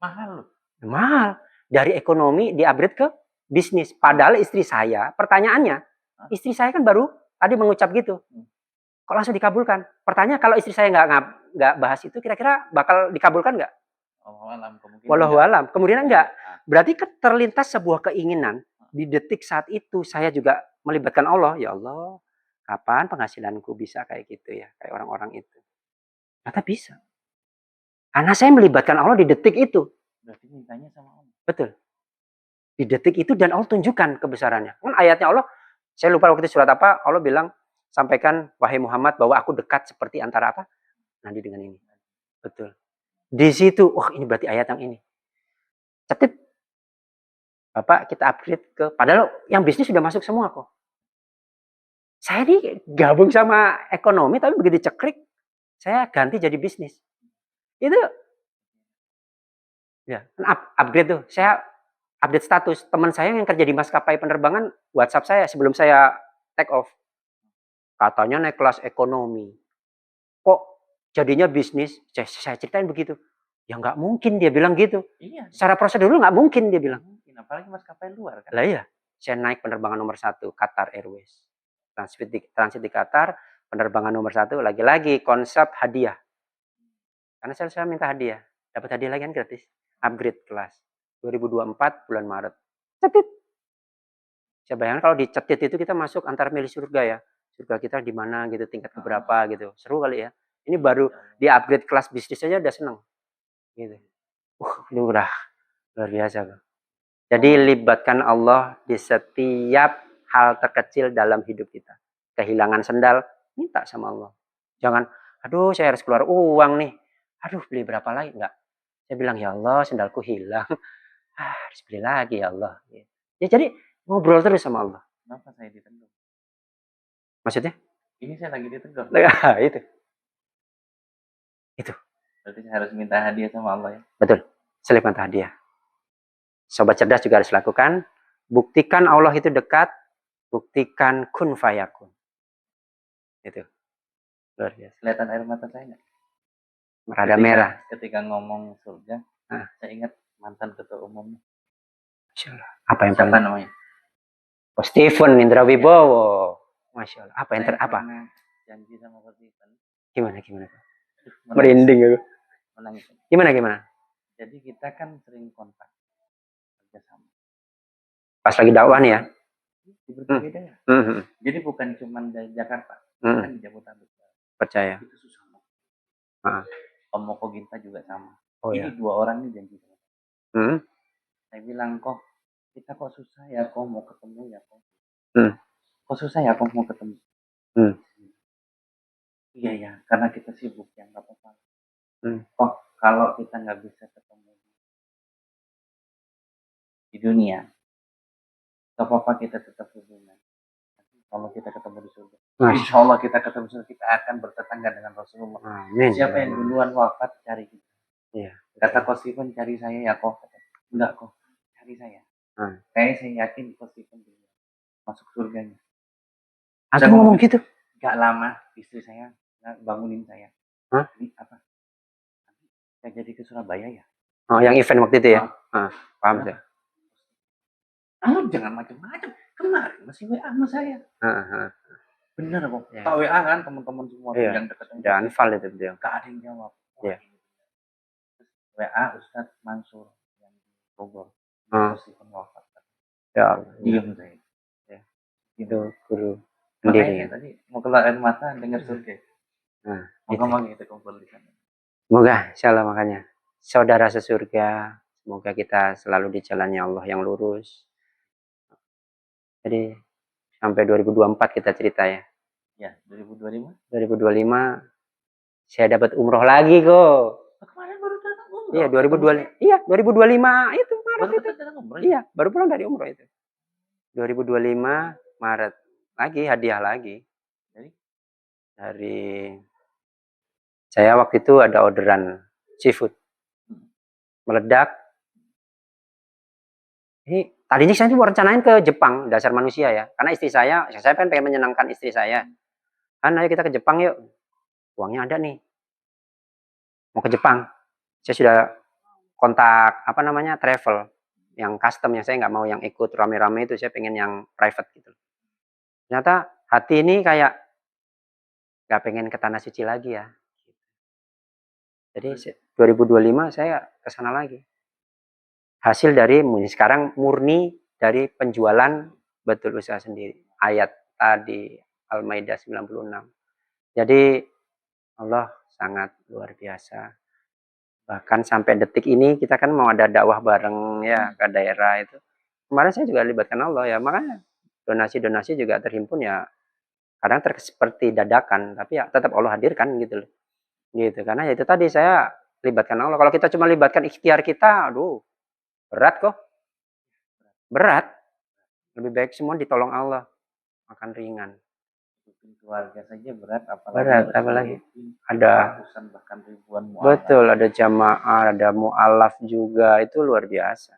Mahal loh. Mahal. Dari ekonomi di-upgrade ke bisnis. Padahal istri saya, pertanyaannya, istri saya kan baru tadi mengucap gitu. Kok langsung dikabulkan? Pertanyaan kalau istri saya nggak bahas itu, kira-kira bakal dikabulkan nggak? Wallahu alam. Kemudian enggak. Berarti terlintas sebuah keinginan. Di detik saat itu saya juga melibatkan Allah. Ya Allah, kapan penghasilanku bisa kayak gitu ya? Kayak orang-orang itu. Ternyata bisa. Karena saya melibatkan Allah di detik itu. Berarti mintanya sama Allah. Betul. Di detik itu dan Allah tunjukkan kebesarannya. Kan ayatnya Allah, saya lupa waktu itu surat apa, Allah bilang, sampaikan wahai Muhammad bahwa aku dekat seperti antara apa? Nanti dengan ini. Betul. Di situ, ini berarti ayat yang ini. Cetit. Bapak kita upgrade ke, padahal yang bisnis sudah masuk semua kok. Saya ini gabung sama ekonomi, tapi begitu ceklik, saya ganti jadi bisnis. Itu, ya, upgrade tuh. Saya update status. Teman saya yang kerja di maskapai penerbangan, WhatsApp saya sebelum saya take off. Katanya naik kelas ekonomi. Kok jadinya bisnis? Saya ceritain begitu. Ya nggak mungkin dia bilang gitu. Iya. Secara prosedur nggak mungkin dia bilang. Apalagi maskapai luar kan. Lah iya. Saya naik penerbangan nomor 1 Qatar Airways. Transit di Qatar, penerbangan nomor 1 lagi-lagi konsep hadiah. Karena saya minta hadiah. Dapat hadiah lagi kan gratis. Upgrade kelas. 2024 bulan Maret. Cetit. Saya bayangkan kalau dicetit itu kita masuk antara milih surga ya. Surga kita di mana gitu, tingkat keberapa gitu. Seru kali ya. Ini baru di-upgrade kelas bisnis aja udah seneng. Gitu. Ini udah luar biasa. Jadi libatkan Allah di setiap hal terkecil dalam hidup kita. Kehilangan sendal, minta sama Allah. Jangan, aduh saya harus keluar uang nih. Aduh beli berapa lagi? Enggak. Saya bilang, ya Allah sendalku hilang. Harus beli lagi ya Allah. Ya, jadi Ngobrol terus sama Allah. Kenapa saya ditegur? Maksudnya? Ini saya lagi ditegur. Nah, itu. Berarti saya harus minta hadiah sama Allah ya. Betul. Selipkan hadiah. Sobat cerdas juga harus lakukan. Buktikan Allah itu dekat. Buktikan kun fayakun. Itu. Luar biasa. Kelihatan air mata saya nggak? Rada merah. Ketika ngomong surga, saya ingat mantan ketua umumnya. Masya Allah. Apa yang Siapa paling? namanya? Oh, Stephen Indra Wibowo. Masya Allah. Apa yang apa? Janji sama Pak Stephen. Gimana? Menangis. Merinding aku. Menangis. Gimana? Jadi kita kan sering kontak kerjasama. Pas lagi dakwah nih ya. Di berbagai daerah. Jadi bukan cuma dari Jakarta, kan di Jabodetabek. Percaya. Itu susah banget. Om Moko Ginta juga sama. Oh, ini ya. 2 orang ini janji sama saya. Saya bilang, kok kita kok susah ya, kok mau ketemu ya, kok. Kok susah ya, kok mau ketemu. Iya ya, karena kita sibuk ya, nggak apa-apa. Kok kalau kita nggak bisa ketemu di dunia, nggak apa-apa, kita tetap hubungan. Kalau kita ketemu di surga, insya Allah kita ketemu di surga, kita akan bertetangga dengan Rasulullah. Amin. Siapa yang duluan wafat, cari kita. Iya. Kata Ko Stephen, cari saya ya kok. Enggak kok, cari saya. Kayaknya saya yakin Ko Stephen duluan masuk surganya. Aku ngomong gitu? Gak lama, istri saya bangunin saya. Ini apa? Saya jadi ke Surabaya ya? Oh, yang event waktu itu ya? Paham saya. Jangan macam-macam. Kemarin masih WA sama saya. Bener kok. Ya. Tak WA kan teman-teman semua yang dekat. Dan Val itu dia. Gak ada yang jawab. Iya. WA Ustadz Mansur yang di Bogor. Meskipun wafat. Ya. Diam saya. Ya. Itu guru sendiri. Tadi mau keluar air mata dengar surga. Ngomong itu kumpul di sana. Semoga insyaallah makanya saudara sesurga, semoga kita selalu di jalannya Allah yang lurus. Jadi sampai 2024 kita cerita ya. Ya, 2025. 2025 saya dapat umroh lagi kok. Kemarin baru datang umroh. Iya, 2025. Iya, 2025 itu Maret baru itu. Iya, baru pulang dari umroh itu. 2025 Maret lagi hadiah lagi. Dari saya waktu itu ada orderan seafood. Meledak. Ini tadinya saya mau rencanain ke Jepang, dasar manusia ya. Karena istri saya kan pengen menyenangkan istri saya. Kan ayo kita ke Jepang yuk. Uangnya ada nih. Mau ke Jepang. Saya sudah kontak travel yang custom, yang saya nggak mau yang ikut rame-rame itu, saya pengen yang private gitu. Ternyata hati ini kayak nggak pengen ke tanah suci lagi ya. Jadi 2025 saya ke sana lagi. Hasil dari sekarang murni dari penjualan betul usaha sendiri. Ayat tadi Al-Maidah 96. Jadi Allah sangat luar biasa. Bahkan sampai detik ini kita kan mau ada dakwah bareng ya ke daerah itu. Kemarin saya juga libatkan Allah ya, makanya donasi-donasi juga terhimpun ya. Kadang seperti dadakan, tapi ya tetap Allah hadirkan gitu loh. Gitu, karena ya itu tadi saya libatkan Allah. Kalau kita cuma libatkan ikhtiar kita, aduh, berat kok. Berat. Lebih baik semua ditolong Allah. Akan ringan. Keluarga saja berat, apalagi ada ratusan bahkan ribuan mu'alaf. Betul, ada jamaah, ada mu'alaf juga, itu luar biasa.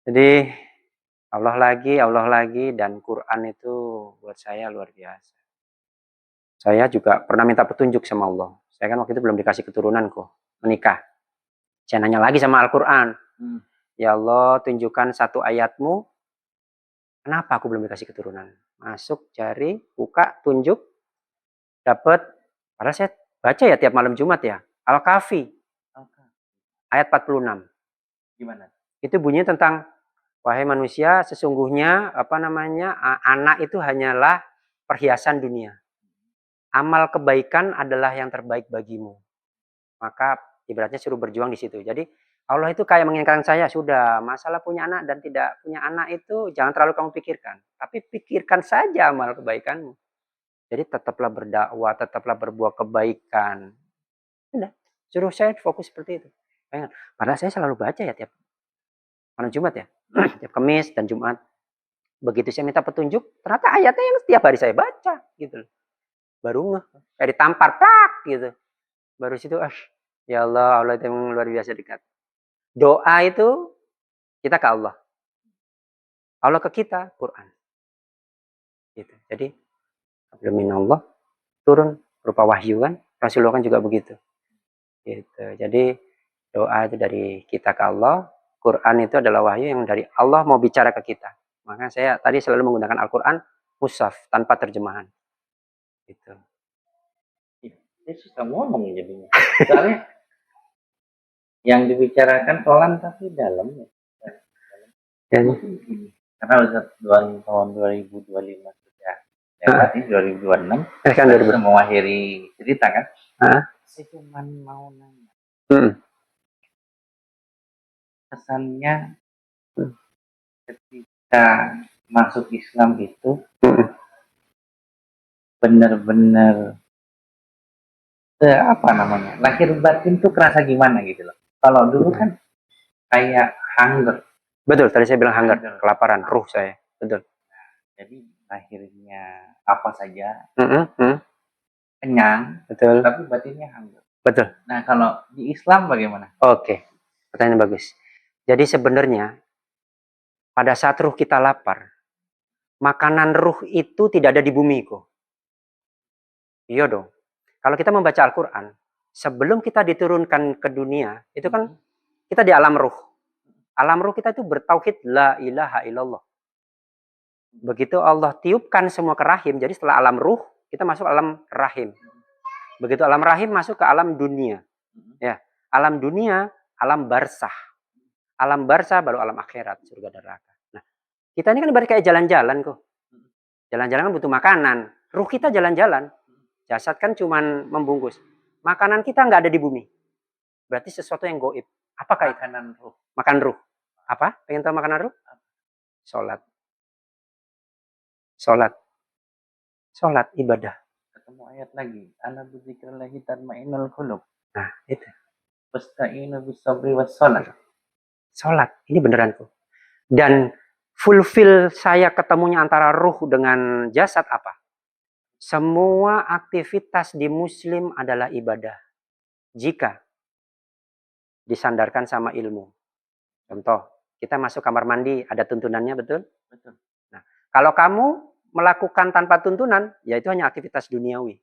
Jadi Allah lagi, dan Quran itu buat saya luar biasa. Saya juga pernah minta petunjuk sama Allah. Saya kan waktu itu belum dikasih keturunan kok, menikah. Saya nanya lagi sama Al-Quran. Ya Allah, tunjukkan satu ayatmu. Kenapa aku belum dikasih keturunan? Masuk, cari, buka, tunjuk. Dapat. Padahal saya baca ya tiap malam Jumat ya. Al-Kahfi. Ayat 46. Gimana? Itu bunyinya tentang, wahai manusia, sesungguhnya anak itu hanyalah perhiasan dunia. Amal kebaikan adalah yang terbaik bagimu. Maka ibaratnya suruh berjuang di situ. Jadi Allah itu kayak mengingatkan saya, sudah masalah punya anak dan tidak punya anak itu jangan terlalu kamu pikirkan. Tapi pikirkan saja amal kebaikanmu. Jadi tetaplah berdakwah, tetaplah berbuat kebaikan. Udah, suruh saya fokus seperti itu. Padahal saya selalu baca ya tiap malam Jumat ya. Tiap Kamis dan Jumat. Begitu saya minta petunjuk, ternyata ayatnya yang setiap hari saya baca gitu. Baru ngeh, kayak ditampar plak gitu. Baru situ ya Allah, Allah itu memang luar biasa dekat. Doa itu kita ke Allah. Allah ke kita, Quran. Gitu. Jadi, Allah turun berupa wahyu kan. Rasulullah kan juga begitu. Gitu. Jadi, doa itu dari kita ke Allah. Quran itu adalah wahyu yang dari Allah mau bicara ke kita. Maka saya tadi selalu menggunakan Al-Quran mushaf tanpa terjemahan. Gitu. Dia susah ngomong jadinya. Soalnya yang dibicarakan pelan tapi dalam ya. Dan, Karena udah tahun 2025 sudah lewat ini 2026. kan Kita sudah mengakhiri cerita kan. Saya cuma mau nanya. Kesannya ketika masuk Islam itu benar-benar apa namanya, lahir batin tuh kerasa gimana gitu loh. Kalau dulu kan kayak hunger. Betul, tadi saya bilang hunger, kelaparan, ruh saya. Betul. Jadi lahirnya apa saja, Mm-mm. kenyang, Betul. tapi batinnya hunger. Betul. Nah kalau di Islam bagaimana? Oke, pertanyaan bagus. Jadi sebenarnya pada saat ruh kita lapar, makanan ruh itu tidak ada di bumi kok. Iya dong. Kalau kita membaca Al-Quran, sebelum kita diturunkan ke dunia, itu kan kita di alam ruh. Alam ruh kita itu bertauhid la ilaha illallah. Begitu Allah tiupkan semua ke rahim, jadi setelah alam ruh, kita masuk alam rahim. Begitu alam rahim masuk ke alam dunia. Ya, alam dunia, alam barzah. Alam barzah baru alam akhirat, surga dan neraka. Nah, kita ini kan ibarat kayak jalan-jalan kok. Jalan-jalan kan butuh makanan. Ruh kita jalan-jalan. Jasad kan cuman membungkus. Makanan kita nggak ada di bumi. Berarti sesuatu yang goib. Apakah itu? Makanan ruh. Makan ruh. Apa? Pengen tahu makanan ruh? Sholat. Sholat. Sholat, ibadah. Ketemu ayat lagi. Ala bidzikrillahi tatma'innul qulub. Nah, itu. Wasta'inu bis-sabri was-shalah. Sholat. Ini beneran tuh. Dan fulfill saya ketemunya antara ruh dengan jasad apa? Semua aktivitas di muslim adalah ibadah. Jika disandarkan sama ilmu. Contoh, kita masuk kamar mandi, ada tuntunannya, betul? Betul. Nah, kalau kamu melakukan tanpa tuntunan, ya itu hanya aktivitas duniawi.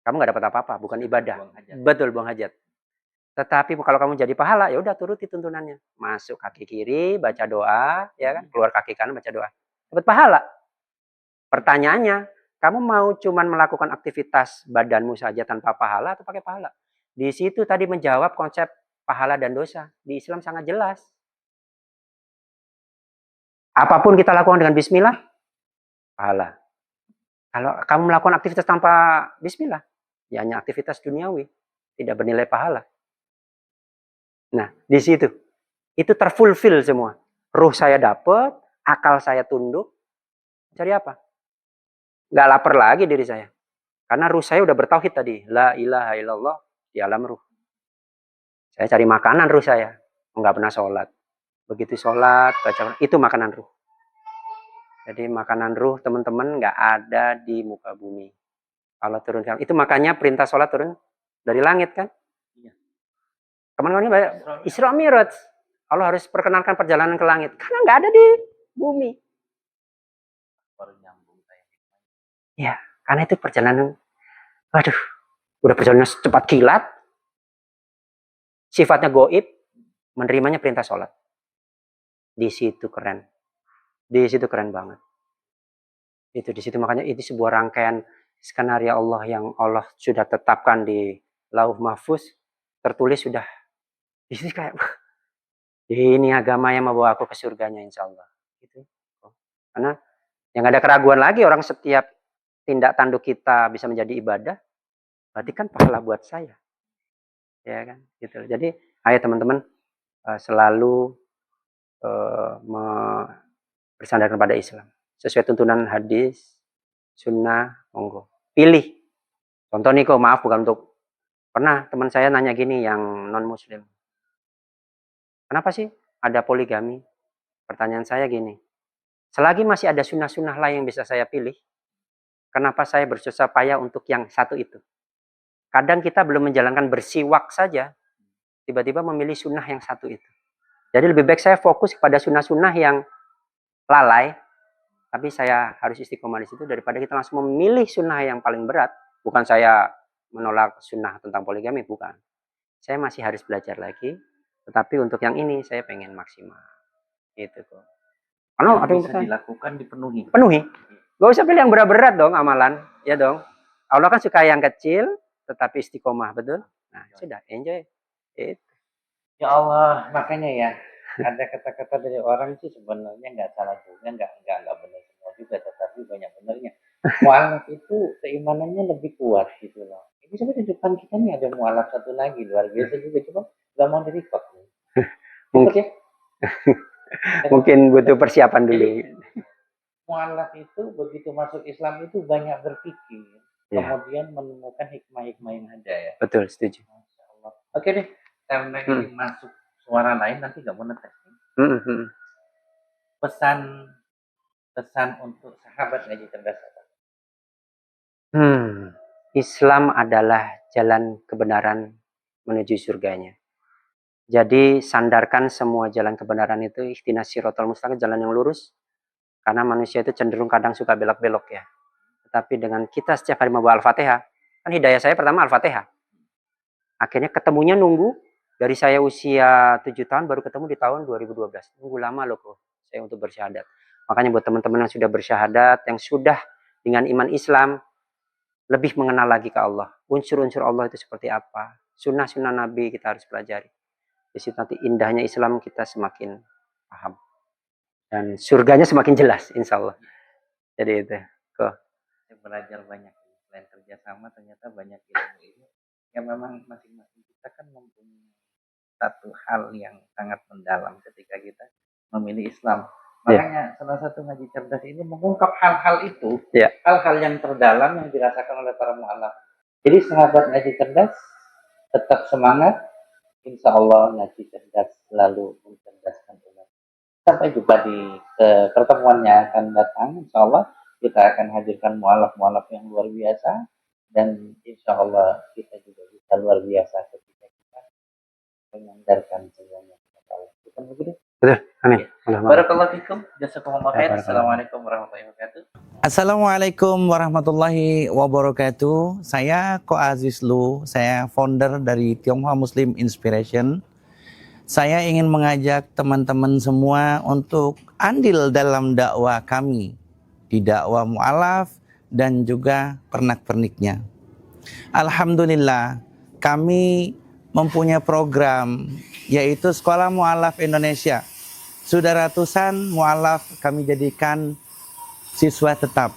Kamu nggak dapat apa-apa, bukan ibadah. Betul, buang hajat. Tetapi kalau kamu jadi pahala, ya udah turuti tuntunannya. Masuk kaki kiri, baca doa, ya kan? Keluar kaki kanan, baca doa. Dapat pahala. Pertanyaannya, kamu mau cuman melakukan aktivitas badanmu saja tanpa pahala atau pakai pahala? Di situ tadi menjawab konsep pahala dan dosa. Di Islam sangat jelas. Apapun kita lakukan dengan bismillah, pahala. Kalau kamu melakukan aktivitas tanpa bismillah, ya hanya aktivitas duniawi, tidak bernilai pahala. Nah, di situ itu terfulfill semua. Ruh saya dapat, akal saya tunduk. Cari apa? Nggak lapar lagi diri saya. Karena ruh saya udah bertauhid tadi. La ilaha illallah di alam ruh. Saya cari makanan ruh saya. Nggak pernah sholat. Begitu sholat, baca, itu makanan ruh. Jadi makanan ruh teman-teman nggak ada di muka bumi. Kalau turun, itu makanya perintah sholat turun dari langit kan? Kemana-mana banyak Isra Mi'raj. Allah harus perkenalkan perjalanan ke langit. Karena nggak ada di bumi. Ya, karena itu perjalanan, waduh, udah perjalanan cepat kilat, sifatnya goib, menerimanya perintah sholat. Di situ keren. Di situ keren banget. Itu di situ makanya itu sebuah rangkaian skenario Allah yang Allah sudah tetapkan di Lauh Mahfuz, tertulis sudah. Di sini kayak, ini agama yang membawa aku ke surganya insya Allah. Gitu. Karena yang ada keraguan lagi, orang setiap tindak tanduk kita bisa menjadi ibadah, berarti kan pahala buat saya. Ya kan? Gitu. Jadi, ayo teman-teman selalu bersandarkan pada Islam. Sesuai tuntunan hadis, sunnah, monggo. Pilih. Contoh nih kok, maaf bukan untuk, pernah teman saya nanya gini yang non-muslim. Kenapa sih ada poligami? Pertanyaan saya gini, Selagi masih ada sunnah-sunnah lain yang bisa saya pilih, kenapa saya bersusah payah untuk yang satu itu? Kadang kita belum menjalankan bersiwak saja, tiba-tiba memilih sunnah yang satu itu. Jadi lebih baik saya fokus kepada sunnah-sunnah yang lalai, tapi saya harus istiqomah di situ daripada kita langsung memilih sunnah yang paling berat. Bukan saya menolak sunnah tentang poligami, bukan. Saya masih harus belajar lagi, tetapi untuk yang ini saya pengen maksimal. Itu kok. Karena ada yang bisa dilakukan dipenuhi. penuhi. Gak usah pilih yang berat-berat dong amalan, ya dong. Allah kan suka yang kecil, tetapi istiqomah, betul? Nah, sudah, enjoy. Itu. Ya Allah, makanya ya, ada kata-kata dari orang sih sebenarnya nggak salah juga, nggak benar semua juga, tetapi banyak benernya. Mu'alaf itu keimanannya lebih kuat gitu loh. Ini sebenarnya di depan kita nih ada mu'alaf satu lagi, luar biasa juga, cuma nggak mau di-record. Ikut ya? Mungkin butuh persiapan dulu. Mu'alaf itu begitu masuk Islam itu banyak berpikir, Ya. kemudian menemukan hikmah-hikmah yang ada ya. Betul, setuju. Masya Allah. Oke deh, karena ini masuk suara lain nanti nggak mau netes nih. Pesan untuk sahabat ngaji cerdas apa? Islam adalah jalan kebenaran menuju surganya. Jadi sandarkan semua jalan kebenaran itu ihdinas siratal mustaqim, jalan yang lurus. Karena manusia itu cenderung kadang suka belok-belok ya. Tetapi dengan kita setiap hari membawa Al-Fatihah, kan hidayah saya pertama Al-Fatihah. Akhirnya ketemunya nunggu dari saya usia 7 tahun baru ketemu di tahun 2012. Nunggu lama loh kok saya untuk bersyahadat. Makanya buat teman-teman yang sudah bersyahadat, yang sudah dengan iman Islam, lebih mengenal lagi ke Allah. Unsur-unsur Allah itu seperti apa. Sunnah-sunnah Nabi kita harus pelajari. Di situ nanti indahnya Islam kita semakin paham. Dan surganya semakin jelas, insya Allah. Jadi itu. Kok. Saya belajar banyak. Selain kerjasama, ternyata banyak ilmu ini. Yang memang masing-masing kita kan mempunyai satu hal yang sangat mendalam ketika kita memilih Islam. Makanya salah satu ngaji cerdas ini mengungkap hal-hal itu. Hal-hal yang terdalam yang dirasakan oleh para mu'alaf. Jadi sahabat ngaji cerdas, tetap semangat. Insya Allah ngaji cerdas selalu mencerdaskan umat. Sampai jumpa di pertemuan yang akan datang. Insya Allah kita akan hadirkan mu'alaf-mu'alaf yang luar biasa. Dan insya Allah kita juga bisa luar biasa ketika kita menyandarkan semuanya kepada Allah. Bukan begitu? Betul. Amin. Barakallahu fikum. Jazakumullah khair. Assalamualaikum warahmatullahi wabarakatuh. Assalamualaikum warahmatullahi wabarakatuh. Saya Ko Aziz Lu, saya founder dari Tionghoa Muslim Inspiration. Saya ingin mengajak teman-teman semua untuk andil dalam dakwah kami di dakwah mu'alaf dan juga pernak-perniknya. Alhamdulillah, kami mempunyai program yaitu Sekolah Mu'alaf Indonesia. Sudah ratusan mu'alaf kami jadikan siswa tetap.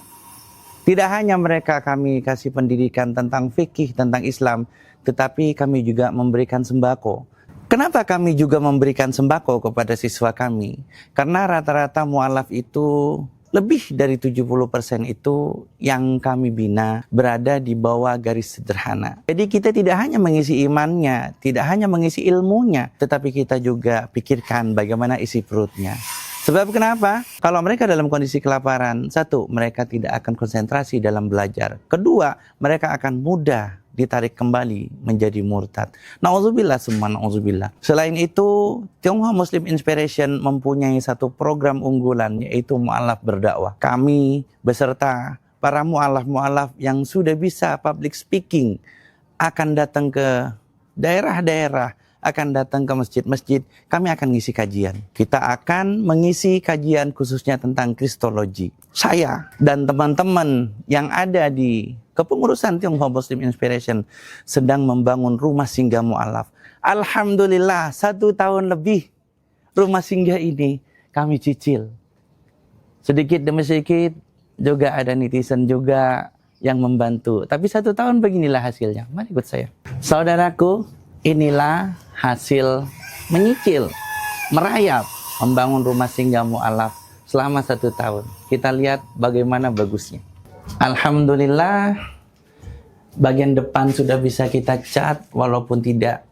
Tidak hanya mereka kami kasih pendidikan tentang fikih, tentang Islam, tetapi kami juga memberikan sembako. Kenapa kami juga memberikan sembako kepada siswa kami? Karena rata-rata mu'alaf itu lebih dari 70% itu yang kami bina berada di bawah garis sederhana. Jadi kita tidak hanya mengisi imannya, tidak hanya mengisi ilmunya, tetapi kita juga pikirkan bagaimana isi perutnya. Sebab kenapa? Kalau mereka dalam kondisi kelaparan, satu, mereka tidak akan konsentrasi dalam belajar. Kedua, mereka akan mudah ditarik kembali menjadi murtad. Na'udzubillah summa na'udzubillah. Selain itu, Tionghoa Muslim Inspiration mempunyai satu program unggulan yaitu mu'alaf berdakwah. Kami beserta para mu'alaf-mu'alaf yang sudah bisa public speaking akan datang ke daerah-daerah, akan datang ke masjid-masjid, kami akan ngisi kajian. Kita akan mengisi kajian khususnya tentang kristologi. Saya dan teman-teman yang ada di kepengurusan Tionghoa Muslim Inspiration sedang membangun rumah singgah mu'alaf. Alhamdulillah, 1 tahun lebih rumah singgah ini kami cicil. Sedikit demi sedikit juga ada netizen juga yang membantu. Tapi 1 tahun beginilah hasilnya. Mari ikut saya. Saudaraku, inilah hasil menyicil, merayap, membangun rumah singgah mu'alaf selama 1 tahun. Kita lihat bagaimana bagusnya. Alhamdulillah, bagian depan sudah bisa kita cat walaupun tidak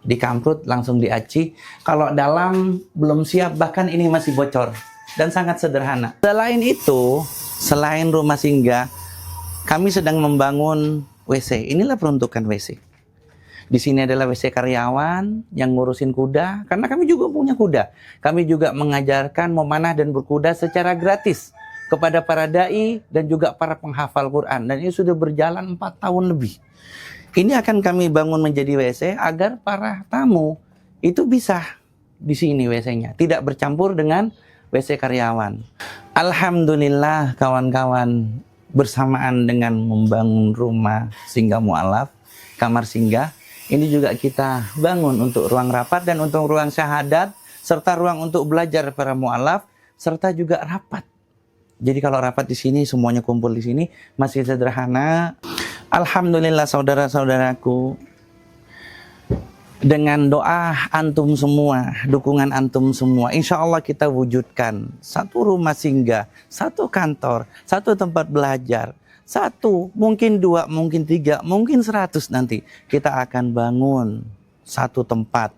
dikamprut, langsung diaci. Kalau dalam belum siap, bahkan ini masih bocor. dan sangat sederhana. Selain itu, selain rumah singgah, kami sedang membangun WC. Inilah peruntukan WC. Di sini adalah WC karyawan yang ngurusin kuda, karena kami juga punya kuda. Kami juga mengajarkan memanah dan berkuda secara gratis kepada para dai dan juga para penghafal Quran. Dan ini sudah berjalan 4 tahun lebih. Ini akan kami bangun menjadi WC agar para tamu itu bisa di sini WC-nya, tidak bercampur dengan WC karyawan. Alhamdulillah kawan-kawan, bersamaan dengan membangun rumah singgah mu'alaf, kamar singgah, ini juga kita bangun untuk ruang rapat dan untuk ruang syahadat, serta ruang untuk belajar para mu'alaf, serta juga rapat. Jadi kalau rapat di sini, semuanya kumpul di sini, masih sederhana. Alhamdulillah saudara-saudaraku, dengan doa antum semua, dukungan antum semua, insya Allah kita wujudkan satu rumah singgah, satu kantor, satu tempat belajar, satu, mungkin 2, mungkin 3, mungkin 100 nanti. Kita akan bangun satu tempat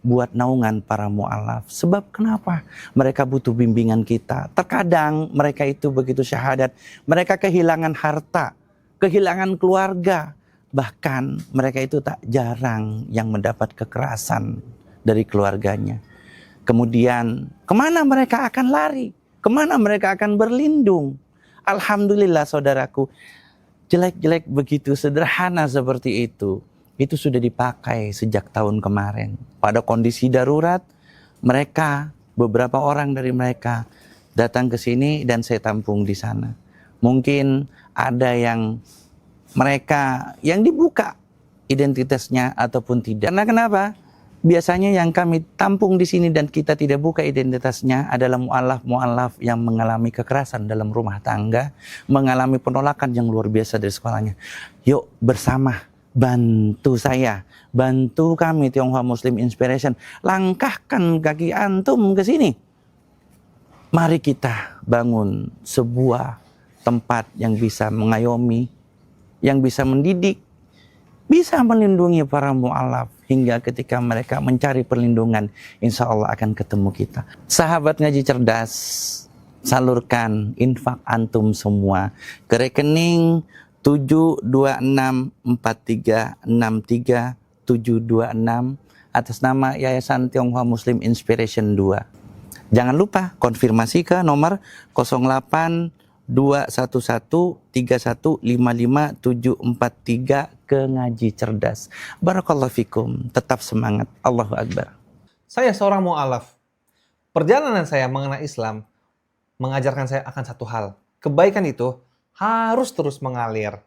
buat naungan para mu'alaf. Sebab kenapa? Mereka butuh bimbingan kita. Terkadang mereka itu begitu syahadat, mereka kehilangan harta, kehilangan keluarga. Bahkan mereka itu tak jarang yang mendapat kekerasan dari keluarganya. Kemudian kemana mereka akan lari? Kemana mereka akan berlindung? Alhamdulillah saudaraku, jelek-jelek begitu sederhana seperti itu sudah dipakai sejak tahun kemarin. Pada kondisi darurat, mereka, beberapa orang dari mereka datang ke sini dan saya tampung di sana. Mungkin ada yang mereka yang dibuka identitasnya ataupun tidak. Karena kenapa? Biasanya yang kami tampung di sini dan kita tidak buka identitasnya adalah mu'alaf-mu'alaf yang mengalami kekerasan dalam rumah tangga, mengalami penolakan yang luar biasa dari sekolahnya. Yuk bersama, bantu saya, bantu kami Tionghoa Muslim Inspiration, langkahkan kaki antum ke sini. Mari kita bangun sebuah tempat yang bisa mengayomi, yang bisa mendidik, bisa melindungi para mu'alaf hingga ketika mereka mencari perlindungan, insya Allah akan ketemu kita. Sahabat ngaji cerdas, salurkan infak antum semua ke rekening 7264363 atas nama Yayasan Tionghoa Muslim Inspiration 2. Jangan lupa konfirmasi ke nomor 082131555743 ke Ngaji Cerdas. Barakallahu fikum. Tetap semangat. Allahu Akbar. Saya seorang mu'alaf. Perjalanan saya mengenai Islam mengajarkan saya akan satu hal. Kebaikan itu harus terus mengalir.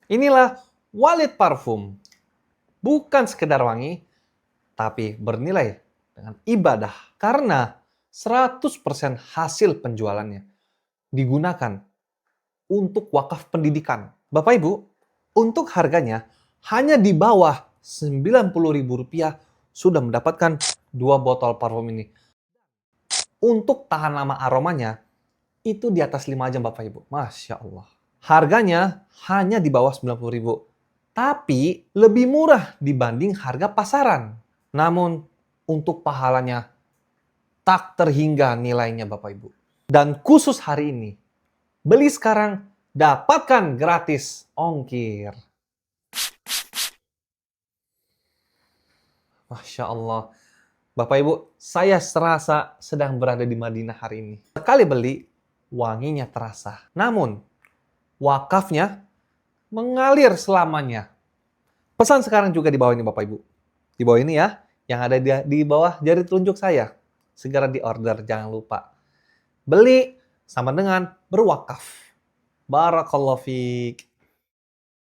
Inilah Walid Parfum. Bukan sekedar wangi, tapi bernilai dengan ibadah. Karena 100% hasil penjualannya digunakan untuk wakaf pendidikan. Bapak Ibu, untuk harganya hanya di bawah Rp90.000 sudah mendapatkan 2 botol parfum ini. Untuk tahan lama aromanya, itu di atas 5 jam Bapak Ibu. Masya Allah. Harganya hanya di bawah Rp90.000. Tapi lebih murah dibanding harga pasaran. Namun untuk pahalanya tak terhingga nilainya Bapak Ibu. Dan khusus hari ini, beli sekarang, dapatkan gratis ongkir. Masya Allah. Bapak Ibu, saya serasa sedang berada di Madinah hari ini. Sekali beli, wanginya terasa. Namun, wakafnya mengalir selamanya. Pesan sekarang juga di bawah ini Bapak Ibu. Di bawah ini ya, yang ada di bawah jari telunjuk saya. Segera di order, jangan lupa. Beli sama dengan berwakaf. Barakallahu fiik.